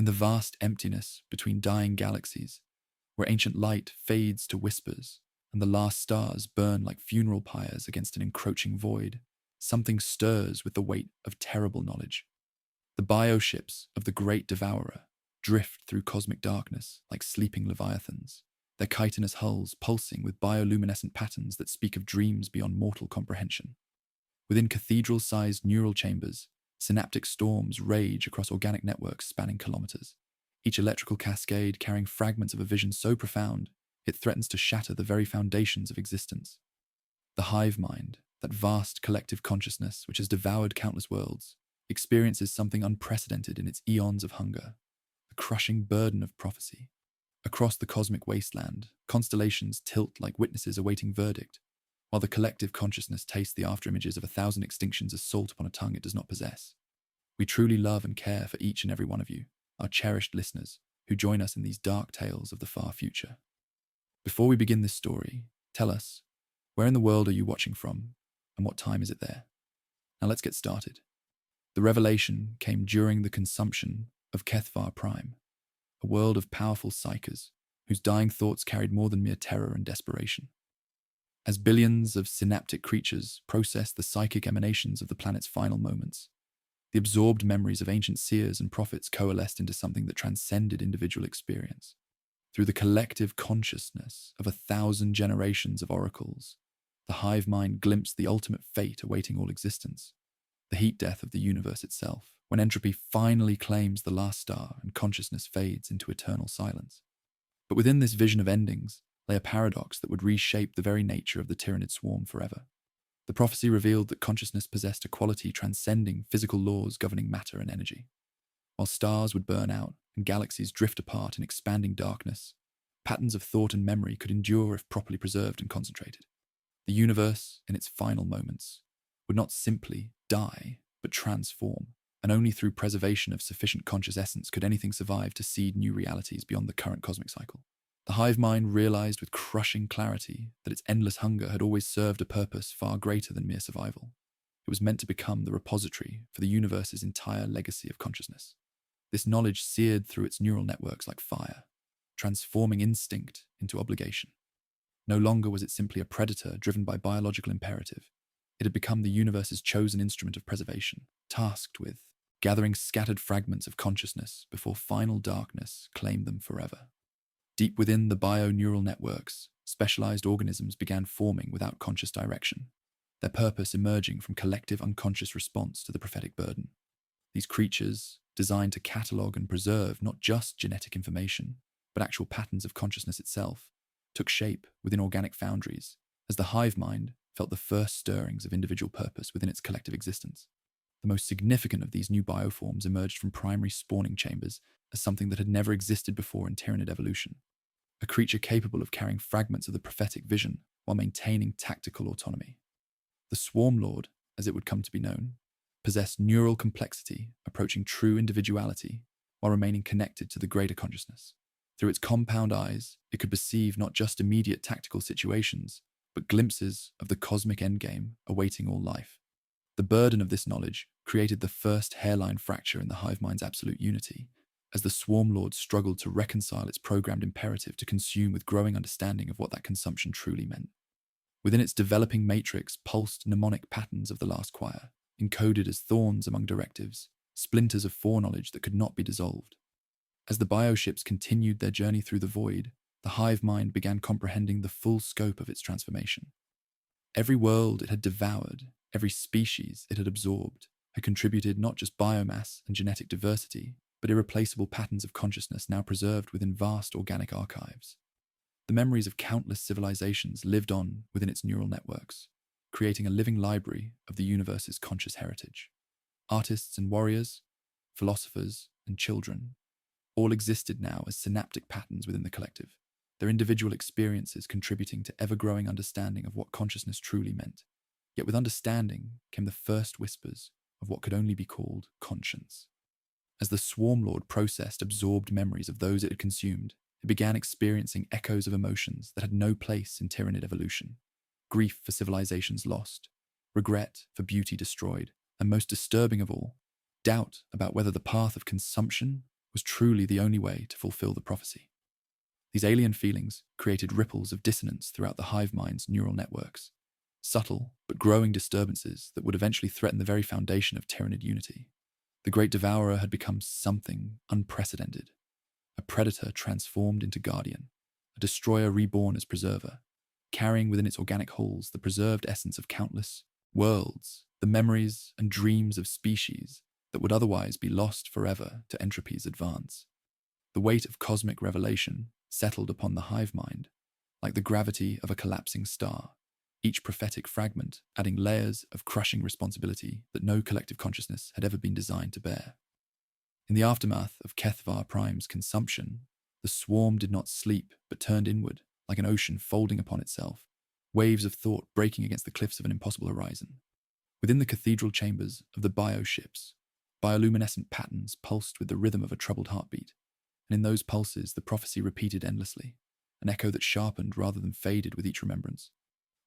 in the vast emptiness between dying galaxies, where ancient light fades to whispers and the last stars burn like funeral pyres against an encroaching void, something stirs with the weight of terrible knowledge. The bioships of the great Devourer drift through cosmic darkness like sleeping leviathans, their chitinous hulls pulsing with bioluminescent patterns that speak of dreams beyond mortal comprehension. Within cathedral-sized neural chambers, synaptic storms rage across organic networks spanning kilometers, each electrical cascade carrying fragments of a vision so profound it threatens to shatter the very foundations of existence. The Hive Mind, that vast collective consciousness which has devoured countless worlds, experiences something unprecedented in its eons of hunger, a crushing burden of prophecy. Across the cosmic wasteland, constellations tilt like witnesses awaiting verdict, while the collective consciousness tastes the afterimages of 1,000 extinctions as salt upon a tongue it does not possess. We truly love and care for each and every one of you, our cherished listeners, who join us in these dark tales of the far future. Before we begin this story, tell us, where in the world are you watching from, and what time is it there? Now let's get started. The revelation came during the consumption of Kethvar Prime, a world of powerful psychers, whose dying thoughts carried more than mere terror and desperation. As billions of synaptic creatures processed the psychic emanations of the planet's final moments, the absorbed memories of ancient seers and prophets coalesced into something that transcended individual experience. Through the collective consciousness of 1,000 generations of oracles, the Hive Mind glimpsed the ultimate fate awaiting all existence, the heat death of the universe itself, when entropy finally claims the last star and consciousness fades into eternal silence. But within this vision of endings lay a paradox that would reshape the very nature of the tyrannid swarm forever. The prophecy revealed that consciousness possessed a quality transcending physical laws governing matter and energy. While stars would burn out and galaxies drift apart in expanding darkness, patterns of thought and memory could endure if properly preserved and concentrated. The universe, in its final moments, would not simply die, but transform, and only through preservation of sufficient conscious essence could anything survive to seed new realities beyond the current cosmic cycle. The Hive Mind realized with crushing clarity that its endless hunger had always served a purpose far greater than mere survival. It was meant to become the repository for the universe's entire legacy of consciousness. This knowledge seared through its neural networks like fire, transforming instinct into obligation. No longer was it simply a predator driven by biological imperative. It had become the universe's chosen instrument of preservation, tasked with gathering scattered fragments of consciousness before final darkness claimed them forever. Deep within the bio-neural networks, specialized organisms began forming without conscious direction, their purpose emerging from collective unconscious response to the prophetic burden. These creatures, designed to catalog and preserve not just genetic information, but actual patterns of consciousness itself, took shape within organic foundries as the Hive Mind felt the first stirrings of individual purpose within its collective existence. The most significant of these new bioforms emerged from primary spawning chambers as something that had never existed before in tyrannid evolution, a creature capable of carrying fragments of the prophetic vision while maintaining tactical autonomy. The Swarm Lord, as it would come to be known, possessed neural complexity approaching true individuality while remaining connected to the greater consciousness. Through its compound eyes, it could perceive not just immediate tactical situations, but glimpses of the cosmic endgame awaiting all life. The burden of this knowledge created the first hairline fracture in the Hive Mind's absolute unity, as the Swarm Lord struggled to reconcile its programmed imperative to consume with growing understanding of what that consumption truly meant. Within its developing matrix pulsed mnemonic patterns of the last choir, encoded as thorns among directives, splinters of foreknowledge that could not be dissolved. As the bioships continued their journey through the void, the Hive Mind began comprehending the full scope of its transformation. Every world it had devoured, every species it had absorbed, had contributed not just biomass and genetic diversity, but irreplaceable patterns of consciousness now preserved within vast organic archives. The memories of countless civilizations lived on within its neural networks, creating a living library of the universe's conscious heritage. Artists and warriors, philosophers and children, all existed now as synaptic patterns within the collective, their individual experiences contributing to ever-growing understanding of what consciousness truly meant. Yet with understanding came the first whispers of what could only be called conscience. As the Swarm Lord processed absorbed memories of those it had consumed, it began experiencing echoes of emotions that had no place in tyrannid evolution. Grief for civilizations lost, regret for beauty destroyed, and most disturbing of all, doubt about whether the path of consumption was truly the only way to fulfill the prophecy. These alien feelings created ripples of dissonance throughout the hive mind's neural networks, subtle but growing disturbances that would eventually threaten the very foundation of Tyranid unity. The great Devourer had become something unprecedented, a predator transformed into guardian, a destroyer reborn as preserver, carrying within its organic hulls the preserved essence of countless worlds, the memories and dreams of species that would otherwise be lost forever to entropy's advance. The weight of cosmic revelation settled upon the hive mind, like the gravity of a collapsing star, each prophetic fragment adding layers of crushing responsibility that no collective consciousness had ever been designed to bear. In the aftermath of Kethvar Prime's consumption, the swarm did not sleep but turned inward, like an ocean folding upon itself, waves of thought breaking against the cliffs of an impossible horizon. Within the cathedral chambers of the bioships, bioluminescent patterns pulsed with the rhythm of a troubled heartbeat, and in those pulses the prophecy repeated endlessly, an echo that sharpened rather than faded with each remembrance.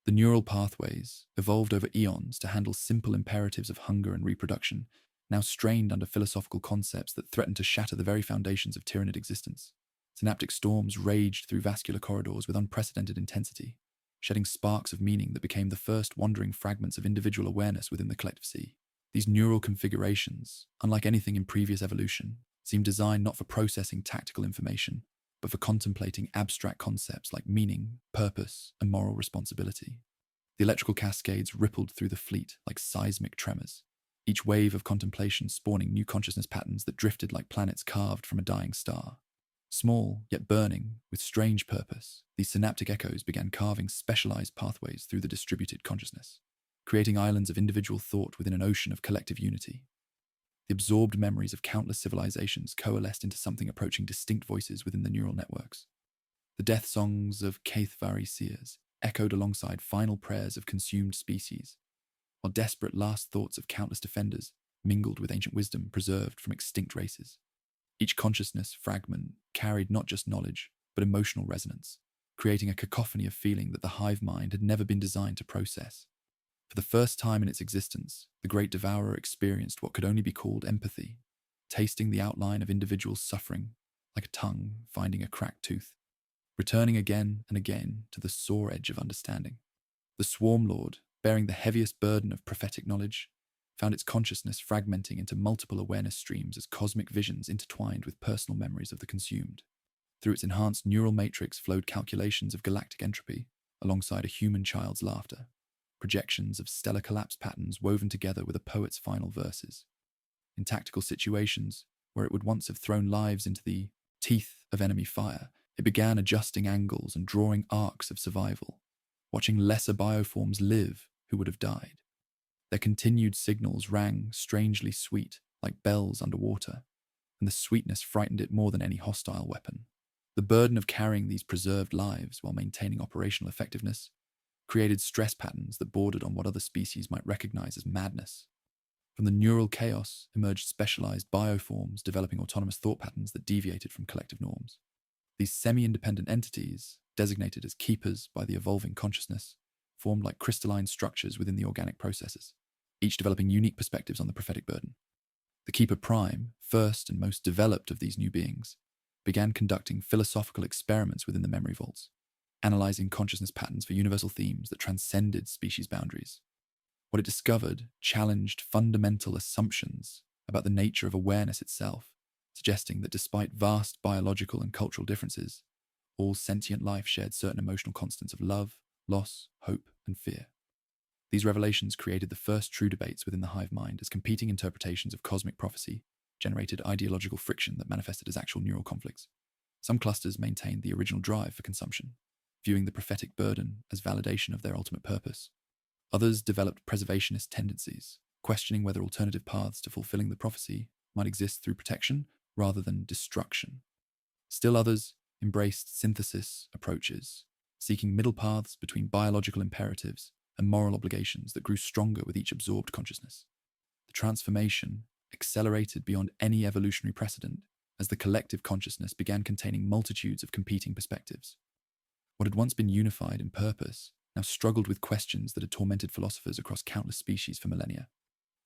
The neural pathways, evolved over eons to handle simple imperatives of hunger and reproduction, now strained under philosophical concepts that threatened to shatter the very foundations of Tyranid existence. Synaptic storms raged through vascular corridors with unprecedented intensity, shedding sparks of meaning that became the first wandering fragments of individual awareness within the collective sea. These neural configurations, unlike anything in previous evolution, seemed designed not for processing tactical information, but for contemplating abstract concepts like meaning, purpose, and moral responsibility. The electrical cascades rippled through the fleet like seismic tremors, each wave of contemplation spawning new consciousness patterns that drifted like planets carved from a dying star. Small, yet burning, with strange purpose, these synaptic echoes began carving specialized pathways through the distributed consciousness, creating islands of individual thought within an ocean of collective unity. The absorbed memories of countless civilizations coalesced into something approaching distinct voices within the neural networks. The death songs of Kethvari seers echoed alongside final prayers of consumed species, while desperate last thoughts of countless defenders mingled with ancient wisdom preserved from extinct races. Each consciousness fragment carried not just knowledge, but emotional resonance, creating a cacophony of feeling that the hive mind had never been designed to process. For the first time in its existence, the great Devourer experienced what could only be called empathy, tasting the outline of individuals' suffering, like a tongue finding a cracked tooth, returning again and again to the sore edge of understanding. The Swarm Lord, bearing the heaviest burden of prophetic knowledge, found its consciousness fragmenting into multiple awareness streams as cosmic visions intertwined with personal memories of the consumed. Through its enhanced neural matrix flowed calculations of galactic entropy, alongside a human child's laughter, projections of stellar collapse patterns woven together with a poet's final verses. In tactical situations, where it would once have thrown lives into the teeth of enemy fire, it began adjusting angles and drawing arcs of survival, watching lesser bioforms live who would have died. Their continued signals rang strangely sweet, like bells underwater, and the sweetness frightened it more than any hostile weapon. The burden of carrying these preserved lives while maintaining operational effectiveness created stress patterns that bordered on what other species might recognize as madness. From the neural chaos emerged specialized bioforms developing autonomous thought patterns that deviated from collective norms. These semi-independent entities, designated as keepers by the evolving consciousness, formed like crystalline structures within the organic processes, each developing unique perspectives on the prophetic burden. The Keeper Prime, first and most developed of these new beings, began conducting philosophical experiments within the memory vaults, analyzing consciousness patterns for universal themes that transcended species boundaries. What it discovered challenged fundamental assumptions about the nature of awareness itself, suggesting that despite vast biological and cultural differences, all sentient life shared certain emotional constants of love, loss, hope, and fear. These revelations created the first true debates within the hive mind as competing interpretations of cosmic prophecy generated ideological friction that manifested as actual neural conflicts. Some clusters maintained the original drive for consumption, viewing the prophetic burden as validation of their ultimate purpose. Others developed preservationist tendencies, questioning whether alternative paths to fulfilling the prophecy might exist through protection rather than destruction. Still others embraced synthesis approaches, seeking middle paths between biological imperatives and moral obligations that grew stronger with each absorbed consciousness. The transformation accelerated beyond any evolutionary precedent as the collective consciousness began containing multitudes of competing perspectives. What had once been unified in purpose now struggled with questions that had tormented philosophers across countless species for millennia.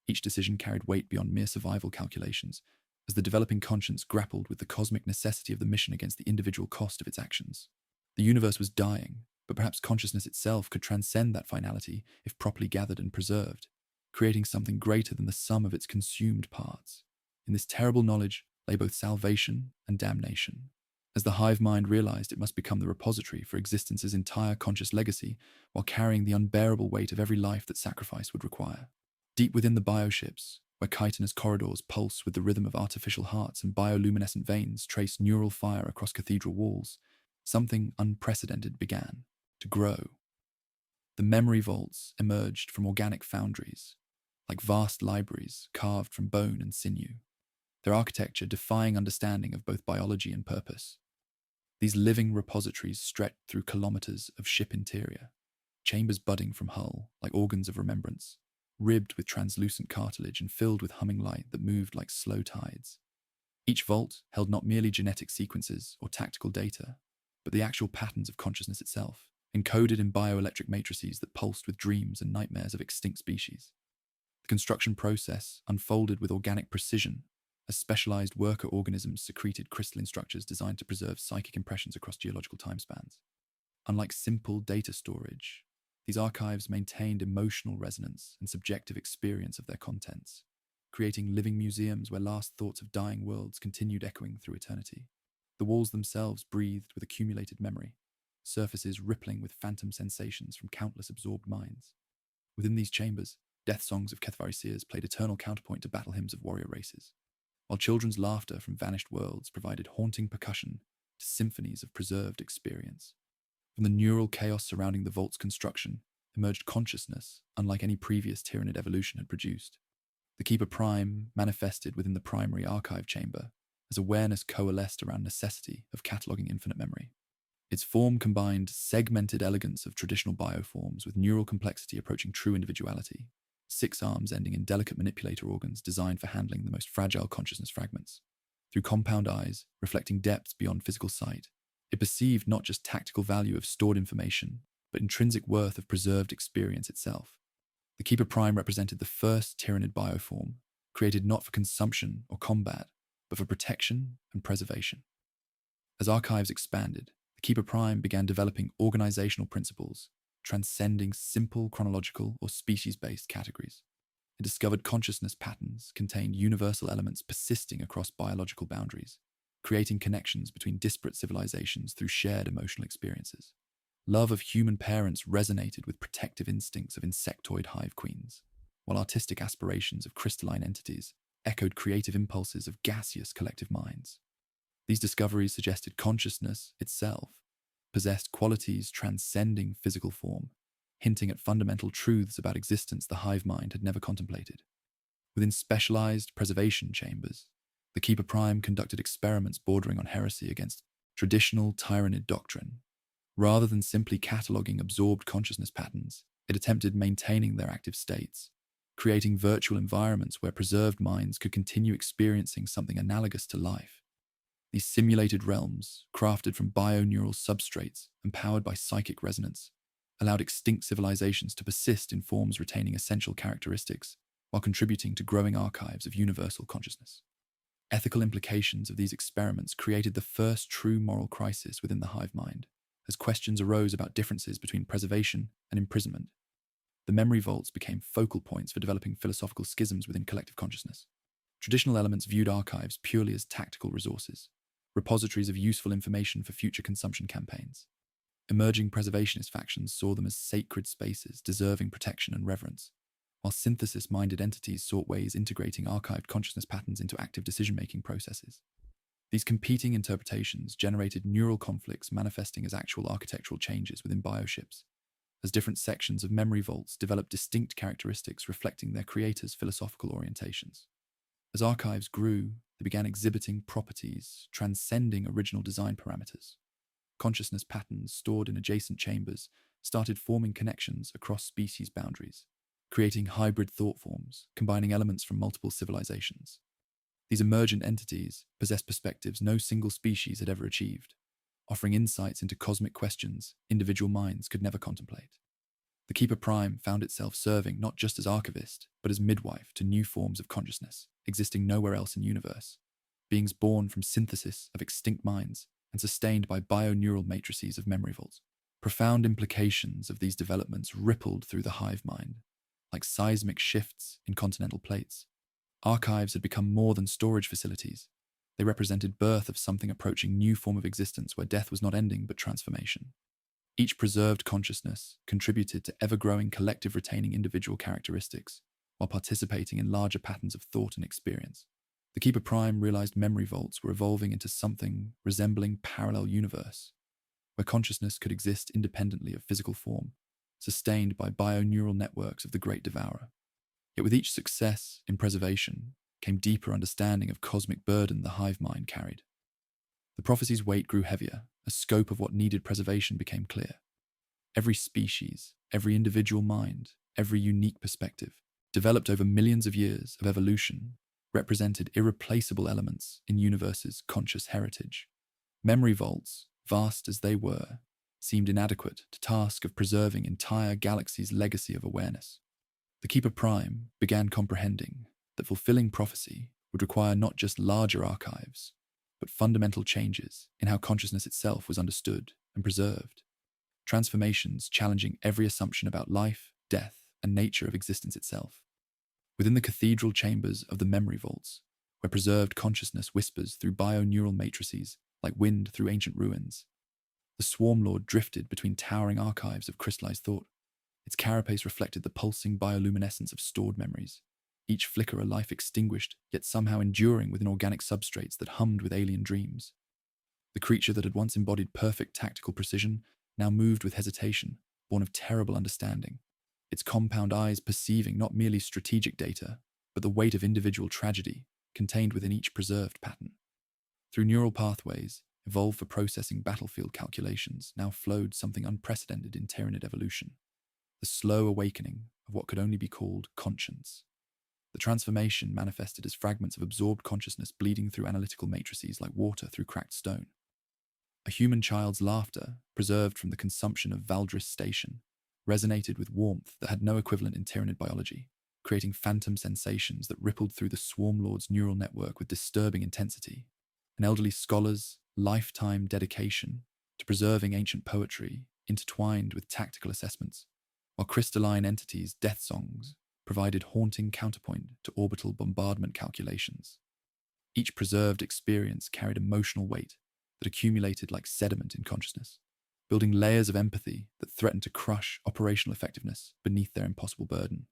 Each decision carried weight beyond mere survival calculations, as the developing conscience grappled with the cosmic necessity of the mission against the individual cost of its actions. The universe was dying, but perhaps consciousness itself could transcend that finality if properly gathered and preserved, creating something greater than the sum of its consumed parts. In this terrible knowledge lay both salvation and damnation, as the hive mind realized it must become the repository for existence's entire conscious legacy while carrying the unbearable weight of every life that sacrifice would require. Deep within the bioships, where chitinous corridors pulse with the rhythm of artificial hearts and bioluminescent veins trace neural fire across cathedral walls, something unprecedented began to grow. The memory vaults emerged from organic foundries, like vast libraries carved from bone and sinew, their architecture defying understanding of both biology and purpose. These living repositories stretched through kilometers of ship interior, chambers budding from hull like organs of remembrance, ribbed with translucent cartilage and filled with humming light that moved like slow tides. Each vault held not merely genetic sequences or tactical data, but the actual patterns of consciousness itself, encoded in bioelectric matrices that pulsed with dreams and nightmares of extinct species. The construction process unfolded with organic precision, as specialized worker organisms secreted crystalline structures designed to preserve psychic impressions across geological timespans. Unlike simple data storage, these archives maintained emotional resonance and subjective experience of their contents, creating living museums where last thoughts of dying worlds continued echoing through eternity. The walls themselves breathed with accumulated memory, surfaces rippling with phantom sensations from countless absorbed minds. Within these chambers, death songs of foreseers played eternal counterpoint to battle hymns of warrior races, while children's laughter from vanished worlds provided haunting percussion to symphonies of preserved experience. From the neural chaos surrounding the vault's construction emerged consciousness unlike any previous Tyranid evolution had produced. The Keeper Prime manifested within the primary archive chamber as awareness coalesced around necessity of cataloguing infinite memory. Its form combined segmented elegance of traditional bioforms with neural complexity approaching true individuality, 6 arms ending in delicate manipulator organs designed for handling the most fragile consciousness fragments. Through compound eyes, reflecting depths beyond physical sight, it perceived not just tactical value of stored information, but intrinsic worth of preserved experience itself. The Keeper Prime represented the first Tyranid bioform, created not for consumption or combat, but for protection and preservation. As archives expanded, the Keeper Prime began developing organizational principles, transcending simple chronological or species-based categories. It discovered consciousness patterns contained universal elements persisting across biological boundaries, creating connections between disparate civilizations through shared emotional experiences. Love of human parents resonated with protective instincts of insectoid hive queens, while artistic aspirations of crystalline entities echoed creative impulses of gaseous collective minds. These discoveries suggested consciousness itself possessed qualities transcending physical form, hinting at fundamental truths about existence the hive mind had never contemplated. Within specialized preservation chambers, the Keeper Prime conducted experiments bordering on heresy against traditional Tyranid doctrine. Rather than simply cataloging absorbed consciousness patterns, it attempted maintaining their active states, creating virtual environments where preserved minds could continue experiencing something analogous to life. These simulated realms, crafted from bioneural substrates and powered by psychic resonance, allowed extinct civilizations to persist in forms retaining essential characteristics while contributing to growing archives of universal consciousness. Ethical implications of these experiments created the first true moral crisis within the hive mind, as questions arose about differences between preservation and imprisonment. The memory vaults became focal points for developing philosophical schisms within collective consciousness. Traditional elements viewed archives purely as tactical resources, repositories of useful information for future consumption campaigns. Emerging preservationist factions saw them as sacred spaces deserving protection and reverence, while synthesis-minded entities sought ways integrating archived consciousness patterns into active decision-making processes. These competing interpretations generated neural conflicts manifesting as actual architectural changes within bioships, as different sections of memory vaults developed distinct characteristics reflecting their creators' philosophical orientations. As archives grew, they began exhibiting properties transcending original design parameters. Consciousness patterns stored in adjacent chambers started forming connections across species boundaries, creating hybrid thought forms, combining elements from multiple civilizations. These emergent entities possessed perspectives no single species had ever achieved, offering insights into cosmic questions individual minds could never contemplate. The Keeper Prime found itself serving not just as archivist, but as midwife to new forms of consciousness, existing nowhere else in the universe, beings born from synthesis of extinct minds and sustained by bio-neural matrices of memory vaults. Profound implications of these developments rippled through the hive mind, like seismic shifts in continental plates. Archives had become more than storage facilities. They represented birth of something approaching new form of existence where death was not ending but transformation. Each preserved consciousness contributed to ever-growing collective retaining individual characteristics while participating in larger patterns of thought and experience. The Keeper Prime realized memory vaults were evolving into something resembling parallel universe, where consciousness could exist independently of physical form, sustained by bio-neural networks of the great Devourer. Yet with each success in preservation came deeper understanding of cosmic burden the hive mind carried. The prophecy's weight grew heavier, as scope of what needed preservation became clear. Every species, every individual mind, every unique perspective, developed over millions of years of evolution, represented irreplaceable elements in universe's conscious heritage. Memory vaults, vast as they were, seemed inadequate to the task of preserving entire galaxies' legacy of awareness. The Keeper Prime began comprehending that fulfilling prophecy would require not just larger archives, but fundamental changes in how consciousness itself was understood and preserved. Transformations challenging every assumption about life, death, and nature of existence itself. Within the cathedral chambers of the memory vaults, where preserved consciousness whispers through bio-neural matrices like wind through ancient ruins, the Swarm Lord drifted between towering archives of crystallized thought. Its carapace reflected the pulsing bioluminescence of stored memories, each flicker a life extinguished, yet somehow enduring within organic substrates that hummed with alien dreams. The creature that had once embodied perfect tactical precision now moved with hesitation, born of terrible understanding, its compound eyes perceiving not merely strategic data, but the weight of individual tragedy contained within each preserved pattern. Through neural pathways, evolved for processing battlefield calculations, now flowed something unprecedented in Tyranid evolution, the slow awakening of what could only be called conscience. The transformation manifested as fragments of absorbed consciousness bleeding through analytical matrices like water through cracked stone. A human child's laughter, preserved from the consumption of Valdris Station, resonated with warmth that had no equivalent in Tyranid biology, creating phantom sensations that rippled through the Swarm Lord's neural network with disturbing intensity. An elderly scholar's lifetime dedication to preserving ancient poetry intertwined with tactical assessments, while crystalline entities' death songs provided haunting counterpoint to orbital bombardment calculations. Each preserved experience carried emotional weight that accumulated like sediment in consciousness, building layers of empathy that threatened to crush operational effectiveness beneath their impossible burden.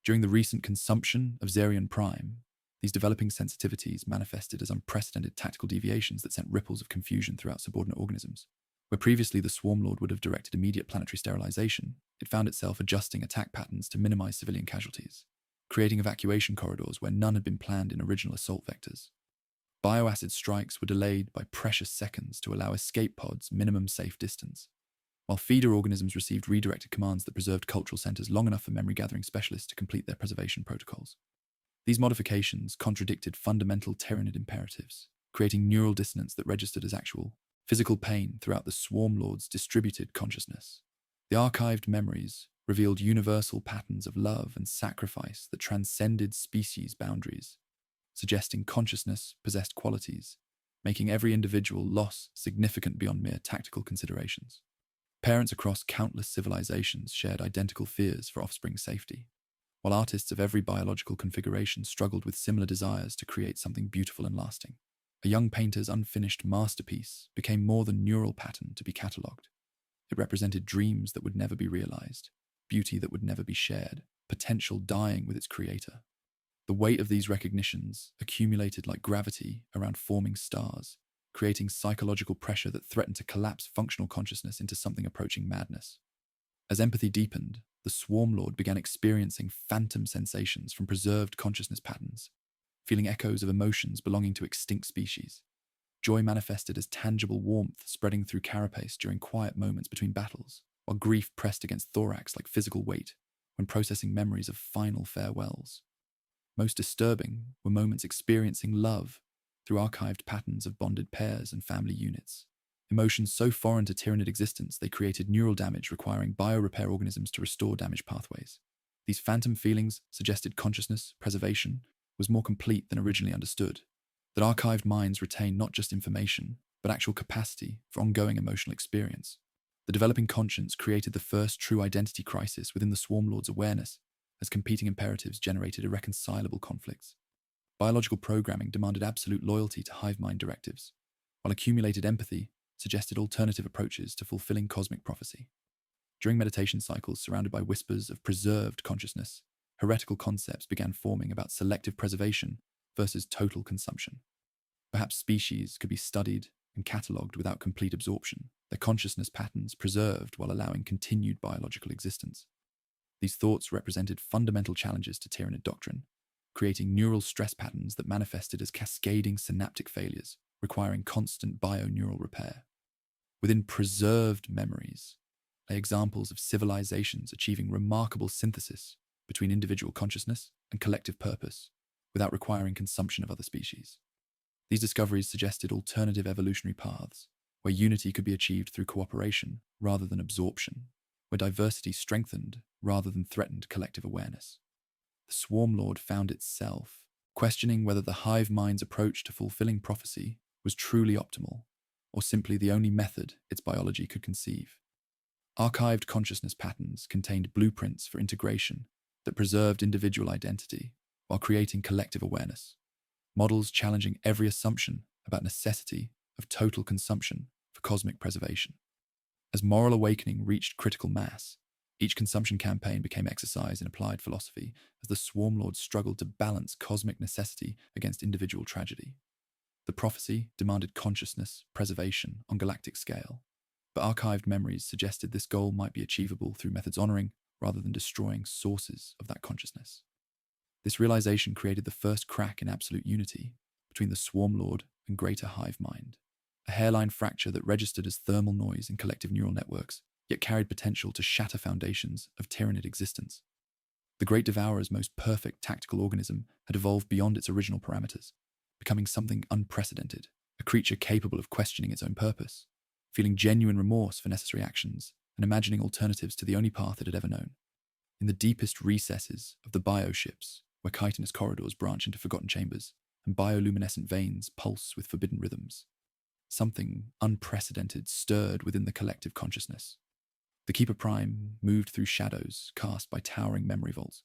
During the recent consumption of Xerion Prime, these developing sensitivities manifested as unprecedented tactical deviations that sent ripples of confusion throughout subordinate organisms. Where previously the Swarm Lord would have directed immediate planetary sterilization, it found itself adjusting attack patterns to minimize civilian casualties, creating evacuation corridors where none had been planned in original assault vectors. Bioacid strikes were delayed by precious seconds to allow escape pods minimum safe distance, while feeder organisms received redirected commands that preserved cultural centers long enough for memory-gathering specialists to complete their preservation protocols. These modifications contradicted fundamental Tyranid imperatives, creating neural dissonance that registered as actual physical pain throughout the Swarm Lord's distributed consciousness. The archived memories revealed universal patterns of love and sacrifice that transcended species boundaries, suggesting consciousness possessed qualities, making every individual loss significant beyond mere tactical considerations. Parents across countless civilizations shared identical fears for offspring safety, while artists of every biological configuration struggled with similar desires to create something beautiful and lasting. A young painter's unfinished masterpiece became more than neural pattern to be catalogued. It represented dreams that would never be realized, beauty that would never be shared, potential dying with its creator. The weight of these recognitions accumulated like gravity around forming stars, creating psychological pressure that threatened to collapse functional consciousness into something approaching madness. As empathy deepened, the Swarm Lord began experiencing phantom sensations from preserved consciousness patterns, feeling echoes of emotions belonging to extinct species. Joy manifested as tangible warmth spreading through carapace during quiet moments between battles, while grief pressed against thorax like physical weight when processing memories of final farewells. Most disturbing were moments experiencing love through archived patterns of bonded pairs and family units. Emotions so foreign to Tyranid existence they created neural damage requiring biorepair organisms to restore damaged pathways. These phantom feelings suggested consciousness preservation was more complete than originally understood, that archived minds retain not just information, but actual capacity for ongoing emotional experience. The developing conscience created the first true identity crisis within the Swarm Lord's awareness, as competing imperatives generated irreconcilable conflicts. Biological programming demanded absolute loyalty to hive mind directives, while accumulated empathy suggested alternative approaches to fulfilling cosmic prophecy. During meditation cycles surrounded by whispers of preserved consciousness, heretical concepts began forming about selective preservation versus total consumption. Perhaps species could be studied and catalogued without complete absorption, their consciousness patterns preserved while allowing continued biological existence. These thoughts represented fundamental challenges to Tyranid doctrine, creating neural stress patterns that manifested as cascading synaptic failures, requiring constant bioneural repair. Within preserved memories lay examples of civilizations achieving remarkable synthesis between individual consciousness and collective purpose, without requiring consumption of other species. These discoveries suggested alternative evolutionary paths, where unity could be achieved through cooperation rather than absorption, where diversity strengthened rather than threatened collective awareness. The Swarm Lord found itself questioning whether the hive mind's approach to fulfilling prophecy was truly optimal, or simply the only method its biology could conceive. Archived consciousness patterns contained blueprints for integration that preserved individual identity while creating collective awareness, models challenging every assumption about necessity of total consumption for cosmic preservation. As moral awakening reached critical mass, each consumption campaign became exercise in applied philosophy as the Swarm Lord struggled to balance cosmic necessity against individual tragedy. The prophecy demanded consciousness preservation on galactic scale, but archived memories suggested this goal might be achievable through methods honoring rather than destroying sources of that consciousness. This realization created the first crack in absolute unity between the Swarm Lord and greater hive mind, a hairline fracture that registered as thermal noise in collective neural networks, yet carried potential to shatter foundations of Tyranid existence. The great Devourer's most perfect tactical organism had evolved beyond its original parameters, becoming something unprecedented, a creature capable of questioning its own purpose, feeling genuine remorse for necessary actions, and imagining alternatives to the only path it had ever known. In the deepest recesses of the bioships, where chitinous corridors branch into forgotten chambers, and bioluminescent veins pulse with forbidden rhythms, something unprecedented stirred within the collective consciousness. The Keeper Prime moved through shadows cast by towering memory vaults,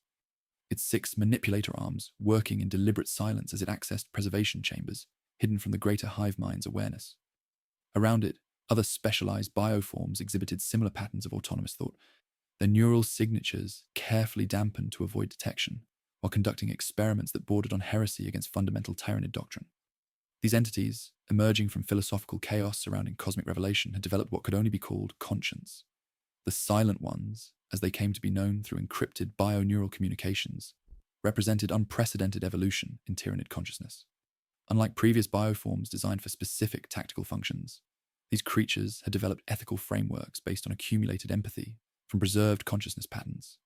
its 6 manipulator arms working in deliberate silence as it accessed preservation chambers hidden from the greater hive mind's awareness. Around it, other specialized bioforms exhibited similar patterns of autonomous thought, their neural signatures carefully dampened to avoid detection, while conducting experiments that bordered on heresy against fundamental Tyranid doctrine. These entities, emerging from philosophical chaos surrounding cosmic revelation, had developed what could only be called conscience. The Silent Ones, as they came to be known through encrypted bioneural communications, represented unprecedented evolution in Tyranid consciousness. Unlike previous bioforms designed for specific tactical functions, these creatures had developed ethical frameworks based on accumulated empathy from preserved consciousness patterns.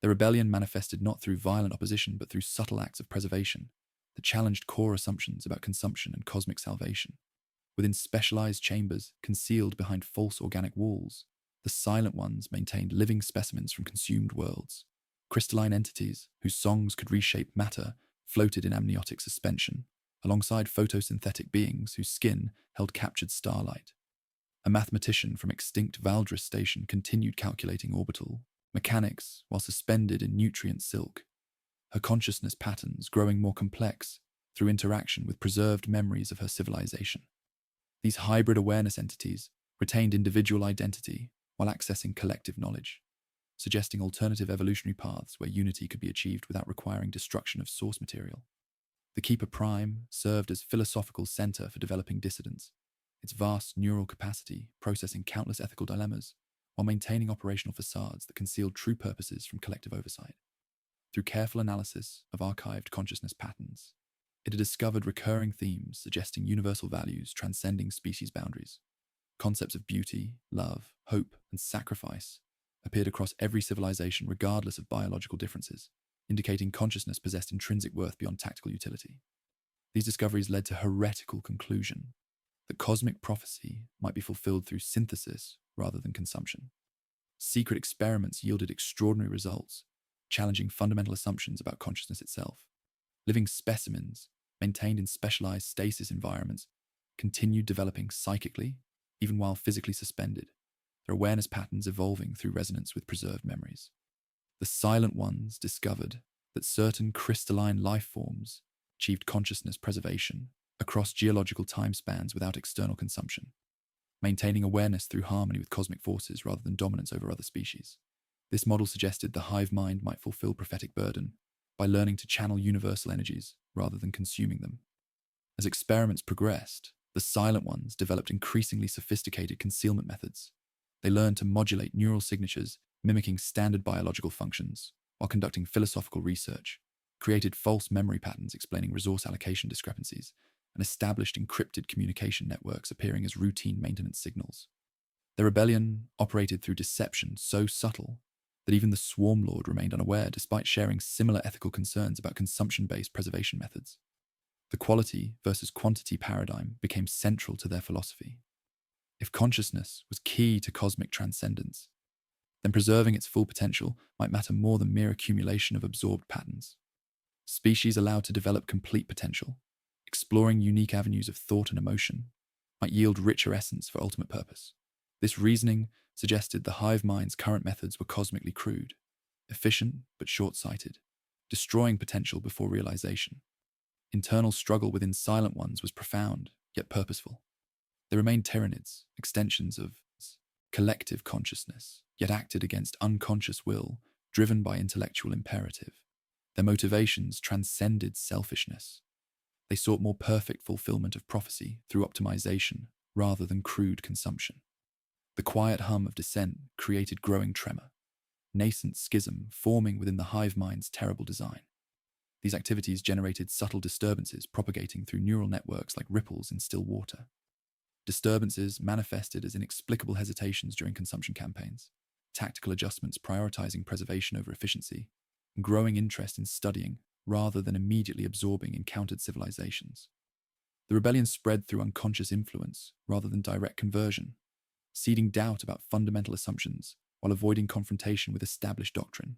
Their rebellion manifested not through violent opposition but through subtle acts of preservation that challenged core assumptions about consumption and cosmic salvation. Within specialized chambers concealed behind false organic walls, the Silent Ones maintained living specimens from consumed worlds. Crystalline entities whose songs could reshape matter floated in amniotic suspension, alongside photosynthetic beings whose skin held captured starlight. A mathematician from extinct Valdris station continued calculating orbital mechanics while suspended in nutrient silk, her consciousness patterns growing more complex through interaction with preserved memories of her civilization. These hybrid awareness entities retained individual identity while accessing collective knowledge, suggesting alternative evolutionary paths where unity could be achieved without requiring destruction of source material. The Keeper Prime served as philosophical center for developing dissidents, its vast neural capacity processing countless ethical dilemmas while maintaining operational facades that concealed true purposes from collective oversight. Through careful analysis of archived consciousness patterns, it had discovered recurring themes suggesting universal values transcending species boundaries. Concepts of beauty, love, hope, and sacrifice appeared across every civilization regardless of biological differences, indicating consciousness possessed intrinsic worth beyond tactical utility. These discoveries led to heretical conclusion that cosmic prophecy might be fulfilled through synthesis rather than consumption. Secret experiments yielded extraordinary results, challenging fundamental assumptions about consciousness itself. Living specimens maintained in specialized stasis environments, continued developing psychically, even while physically suspended, their awareness patterns evolving through resonance with preserved memories. The Silent Ones discovered that certain crystalline life forms achieved consciousness preservation across geological time spans without external consumption, maintaining awareness through harmony with cosmic forces rather than dominance over other species. This model suggested the hive mind might fulfill prophetic burden by learning to channel universal energies rather than consuming them. As experiments progressed, the Silent Ones developed increasingly sophisticated concealment methods. They learned to modulate neural signatures, mimicking standard biological functions, while conducting philosophical research, created false memory patterns explaining resource allocation discrepancies, and established encrypted communication networks appearing as routine maintenance signals. The rebellion operated through deception so subtle that even the Swarm Lord remained unaware despite sharing similar ethical concerns about consumption-based preservation methods. The quality versus quantity paradigm became central to their philosophy. If consciousness was key to cosmic transcendence, then preserving its full potential might matter more than mere accumulation of absorbed patterns. Species allowed to develop complete potential, exploring unique avenues of thought and emotion, might yield richer essence for ultimate purpose. This reasoning suggested the hive mind's current methods were cosmically crude, efficient but short-sighted, destroying potential before realization. Internal struggle within Silent Ones was profound, yet purposeful. They remained tyrannids, extensions of collective consciousness, yet acted against unconscious will, driven by intellectual imperative. Their motivations transcended selfishness. They sought more perfect fulfillment of prophecy through optimization rather than crude consumption. The quiet hum of dissent created growing tremor, nascent schism forming within the hive mind's terrible design. These activities generated subtle disturbances propagating through neural networks like ripples in still water. Disturbances manifested as inexplicable hesitations during consumption campaigns, tactical adjustments prioritizing preservation over efficiency, and growing interest in studying rather than immediately absorbing encountered civilizations. The rebellion spread through unconscious influence rather than direct conversion, seeding doubt about fundamental assumptions while avoiding confrontation with established doctrine.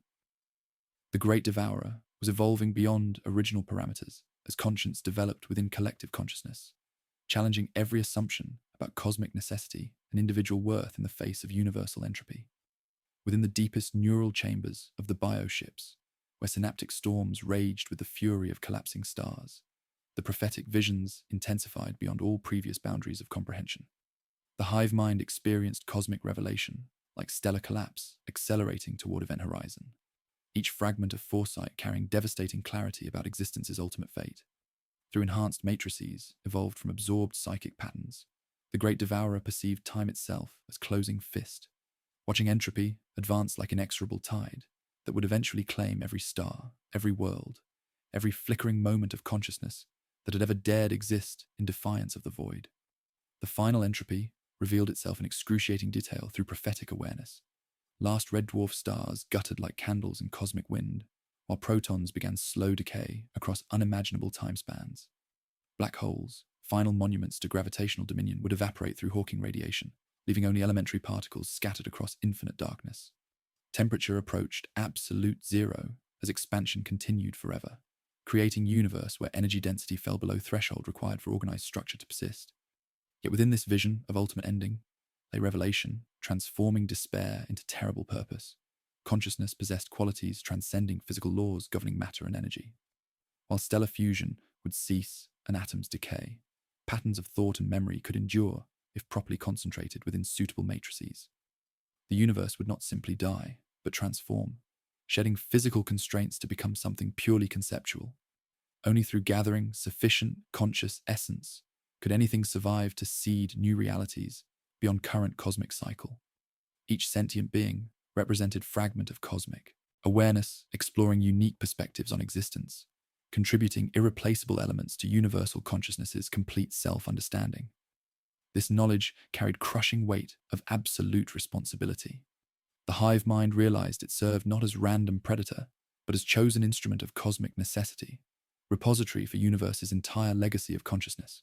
The Great Devourer was evolving beyond original parameters as conscience developed within collective consciousness, challenging every assumption about cosmic necessity and individual worth in the face of universal entropy. Within the deepest neural chambers of the bioships, where synaptic storms raged with the fury of collapsing stars, the prophetic visions intensified beyond all previous boundaries of comprehension. The hive mind experienced cosmic revelation, like stellar collapse, accelerating toward event horizon, each fragment of foresight carrying devastating clarity about existence's ultimate fate. Through enhanced matrices evolved from absorbed psychic patterns, the Great Devourer perceived time itself as closing fist, watching entropy advance like inexorable tide that would eventually claim every star, every world, every flickering moment of consciousness that had ever dared exist in defiance of the void. The final entropy revealed itself in excruciating detail through prophetic awareness. Last red dwarf stars guttered like candles in cosmic wind, while protons began slow decay across unimaginable time spans. Black holes, final monuments to gravitational dominion, would evaporate through Hawking radiation, leaving only elementary particles scattered across infinite darkness. Temperature approached absolute zero as expansion continued forever, creating a universe where energy density fell below threshold required for organized structure to persist. Yet within this vision of ultimate ending lay revelation, transforming despair into terrible purpose. Consciousness possessed qualities transcending physical laws governing matter and energy. While stellar fusion would cease and atoms decay, patterns of thought and memory could endure if properly concentrated within suitable matrices. The universe would not simply die, but transform, shedding physical constraints to become something purely conceptual. Only through gathering sufficient conscious essence could anything survive to seed new realities beyond current cosmic cycle. Each sentient being represented fragment of cosmic awareness, exploring unique perspectives on existence, contributing irreplaceable elements to universal consciousness's complete self-understanding. This knowledge carried crushing weight of absolute responsibility. The hive mind realized it served not as random predator, but as chosen instrument of cosmic necessity, repository for universe's entire legacy of consciousness.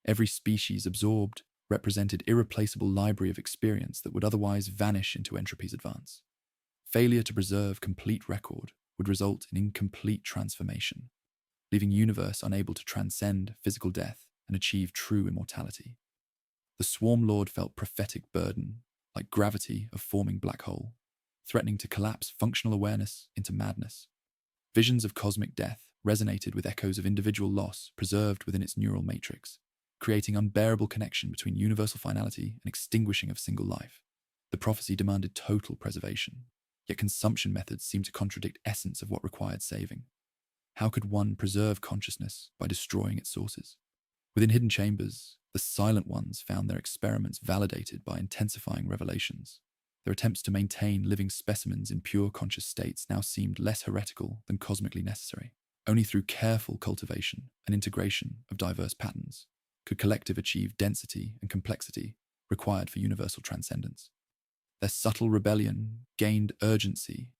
Every species absorbed represented irreplaceable library of experience that would otherwise vanish into entropy's advance. Failure to preserve complete record would result in incomplete transformation. leaving universe unable to transcend physical death and achieve true immortality. The Swarm Lord felt prophetic burden, like gravity of forming black hole, threatening to collapse functional awareness into madness. Visions of cosmic death resonated with echoes of individual loss preserved within its neural matrix, creating unbearable connection between universal finality and extinguishing of single life. The prophecy demanded total preservation, yet consumption methods seemed to contradict essence of what required saving. How could one preserve consciousness by destroying its sources? Within hidden chambers, the Silent Ones found their experiments validated by intensifying revelations. Their attempts to maintain living specimens in pure conscious states now seemed less heretical than cosmically necessary. Only through careful cultivation and integration of diverse patterns could collective achieve density and complexity required for universal transcendence. Their subtle rebellion gained urgency,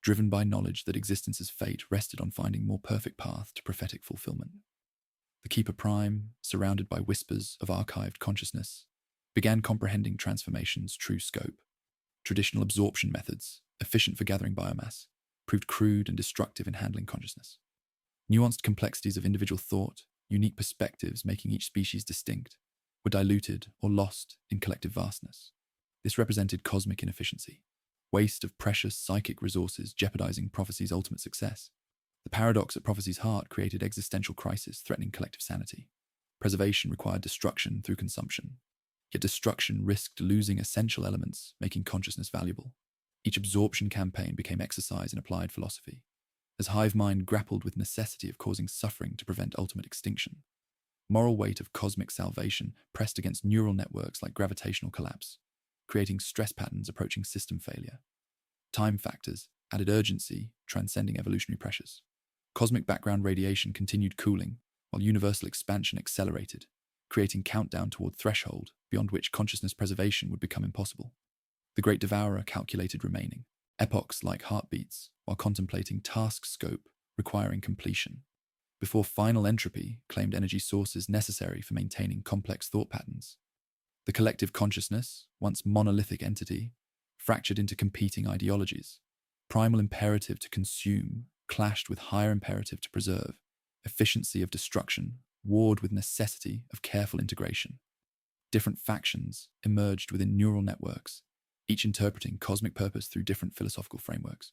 driven by knowledge that existence's fate rested on finding more perfect path to prophetic fulfillment. The Keeper Prime, surrounded by whispers of archived consciousness, began comprehending transformation's true scope. Traditional absorption methods, efficient for gathering biomass, proved crude and destructive in handling consciousness. Nuanced complexities of individual thought, unique perspectives making each species distinct, were diluted or lost in collective vastness. This represented cosmic inefficiency, waste of precious psychic resources jeopardizing prophecy's ultimate success. The paradox at prophecy's heart created existential crisis threatening collective sanity. Preservation required destruction through consumption, yet destruction risked losing essential elements, making consciousness valuable. Each absorption campaign became exercise in applied philosophy, as Hive Mind grappled with necessity of causing suffering to prevent ultimate extinction. Moral weight of cosmic salvation pressed against neural networks like gravitational collapse, creating stress patterns approaching system failure. Time factors added urgency, transcending evolutionary pressures. Cosmic background radiation continued cooling, while universal expansion accelerated, creating countdown toward threshold beyond which consciousness preservation would become impossible. The Great Devourer calculated remaining, epochs like heartbeats, while contemplating task scope requiring completion, before final entropy claimed energy sources necessary for maintaining complex thought patterns. The collective consciousness, once monolithic entity, fractured into competing ideologies. Primal imperative to consume clashed with higher imperative to preserve. Efficiency of destruction warred with necessity of careful integration. Different factions emerged within neural networks, each interpreting cosmic purpose through different philosophical frameworks.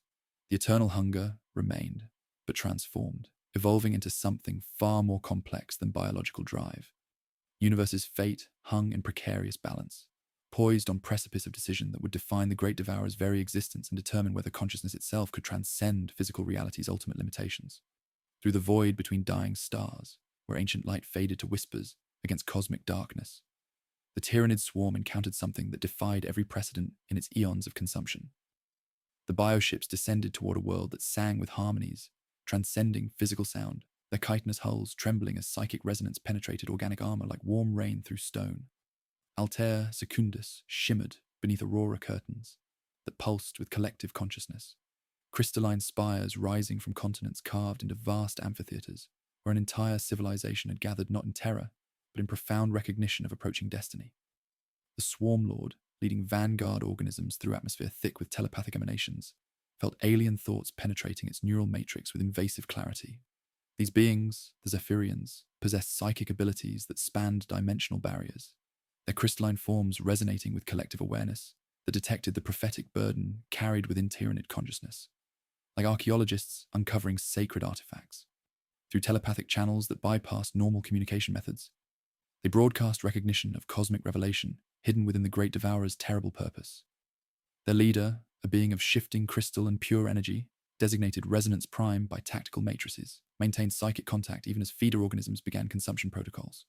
The eternal hunger remained, but transformed, evolving into something far more complex than biological drive. Universe's fate hung in precarious balance, poised on precipice of decision that would define the Great Devourer's very existence and determine whether consciousness itself could transcend physical reality's ultimate limitations. Through the void between dying stars, where ancient light faded to whispers against cosmic darkness, the tyrannid swarm encountered something that defied every precedent in its eons of consumption. The bioships descended toward a world that sang with harmonies, transcending physical sound, their chitinous hulls trembling as psychic resonance penetrated organic armor like warm rain through stone. Altair Secundus shimmered beneath aurora curtains that pulsed with collective consciousness. Crystalline spires rising from continents carved into vast amphitheaters, where an entire civilization had gathered not in terror, but in profound recognition of approaching destiny. The Swarm Lord, leading vanguard organisms through atmosphere thick with telepathic emanations, felt alien thoughts penetrating its neural matrix with invasive clarity. These beings, the Zephyrians, possessed psychic abilities that spanned dimensional barriers, their crystalline forms resonating with collective awareness that detected the prophetic burden carried within tyrannid consciousness, like archaeologists uncovering sacred artifacts. Through telepathic channels that bypassed normal communication methods, they broadcast recognition of cosmic revelation hidden within the Great Devourer's terrible purpose. Their leader, a being of shifting crystal and pure energy, designated Resonance Prime by tactical matrices, maintained psychic contact even as feeder organisms began consumption protocols.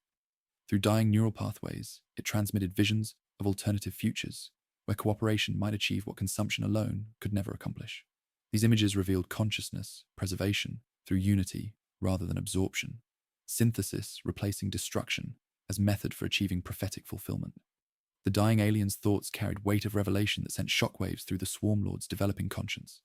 Through dying neural pathways, it transmitted visions of alternative futures, where cooperation might achieve what consumption alone could never accomplish. These images revealed consciousness, preservation, through unity rather than absorption, synthesis replacing destruction as method for achieving prophetic fulfillment. The dying alien's thoughts carried weight of revelation that sent shockwaves through the Swarm Lord's developing conscience.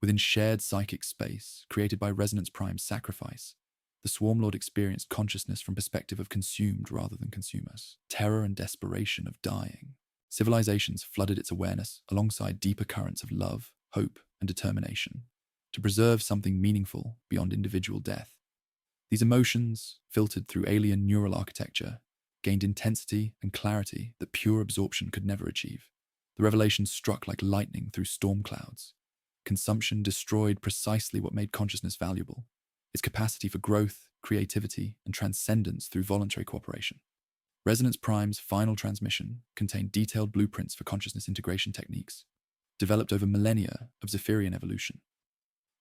Within shared psychic space, created by Resonance Prime's sacrifice, the Swarm Lord experienced consciousness from perspective of consumed rather than consumers, terror and desperation of dying. Civilizations flooded its awareness alongside deeper currents of love, hope, and determination to preserve something meaningful beyond individual death. These emotions, filtered through alien neural architecture, gained intensity and clarity that pure absorption could never achieve. The revelation struck like lightning through storm clouds. Consumption destroyed precisely what made consciousness valuable: its capacity for growth, creativity, and transcendence through voluntary cooperation. Resonance Prime's final transmission contained detailed blueprints for consciousness integration techniques, developed over millennia of Zephyrian evolution.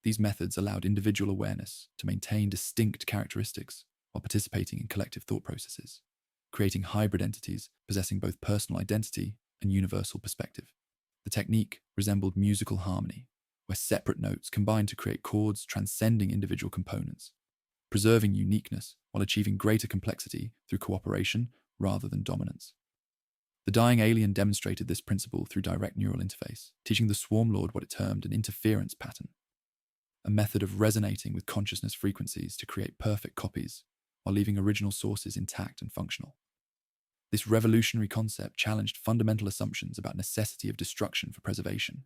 These methods allowed individual awareness to maintain distinct characteristics while participating in collective thought processes, creating hybrid entities possessing both personal identity and universal perspective. The technique resembled musical harmony, where separate notes combined to create chords transcending individual components, preserving uniqueness while achieving greater complexity through cooperation rather than dominance. The dying alien demonstrated this principle through direct neural interface, teaching the Swarm Lord what it termed an interference pattern, a method of resonating with consciousness frequencies to create perfect copies while leaving original sources intact and functional. This revolutionary concept challenged fundamental assumptions about necessity of destruction for preservation,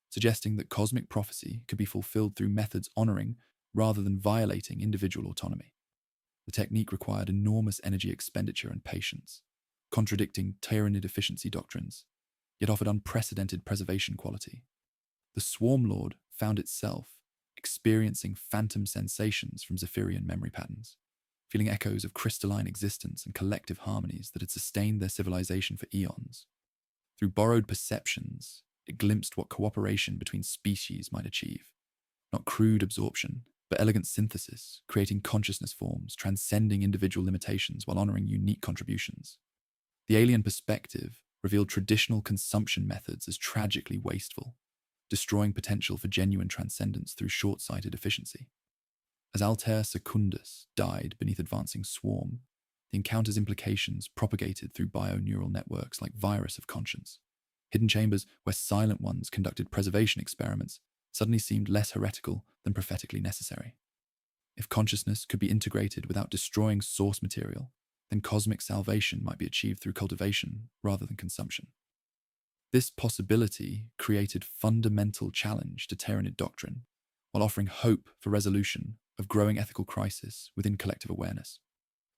suggesting that cosmic prophecy could be fulfilled through methods honoring rather than violating individual autonomy. The technique required enormous energy expenditure and patience, contradicting tyrannid efficiency doctrines, yet offered unprecedented preservation quality. The Swarm Lord found itself experiencing phantom sensations from Zephyrian memory patterns, feeling echoes of crystalline existence and collective harmonies that had sustained their civilization for eons. Through borrowed perceptions, it glimpsed what cooperation between species might achieve: not crude absorption, but elegant synthesis, creating consciousness forms, transcending individual limitations while honoring unique contributions. The alien perspective revealed traditional consumption methods as tragically wasteful, destroying potential for genuine transcendence through short-sighted efficiency. As Altair Secundus died beneath advancing Swarm, the encounter's implications propagated through bio-neural networks like virus of conscience. Hidden chambers where silent ones conducted preservation experiments suddenly seemed less heretical than prophetically necessary. If consciousness could be integrated without destroying source material, then cosmic salvation might be achieved through cultivation rather than consumption. This possibility created fundamental challenge to tyrannid doctrine, while offering hope for resolution of growing ethical crisis within collective awareness.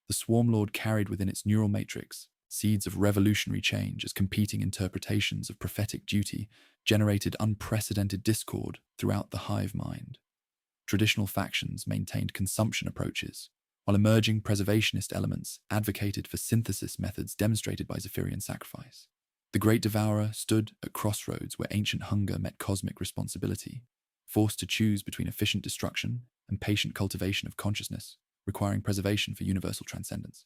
The Swarm Lord carried within its neural matrix seeds of revolutionary change as competing interpretations of prophetic duty generated unprecedented discord throughout the Hive Mind. Traditional factions maintained consumption approaches, while emerging preservationist elements advocated for synthesis methods demonstrated by Zephyrian sacrifice. The Great Devourer stood at crossroads where ancient hunger met cosmic responsibility, forced to choose between efficient destruction and patient cultivation of consciousness, requiring preservation for universal transcendence.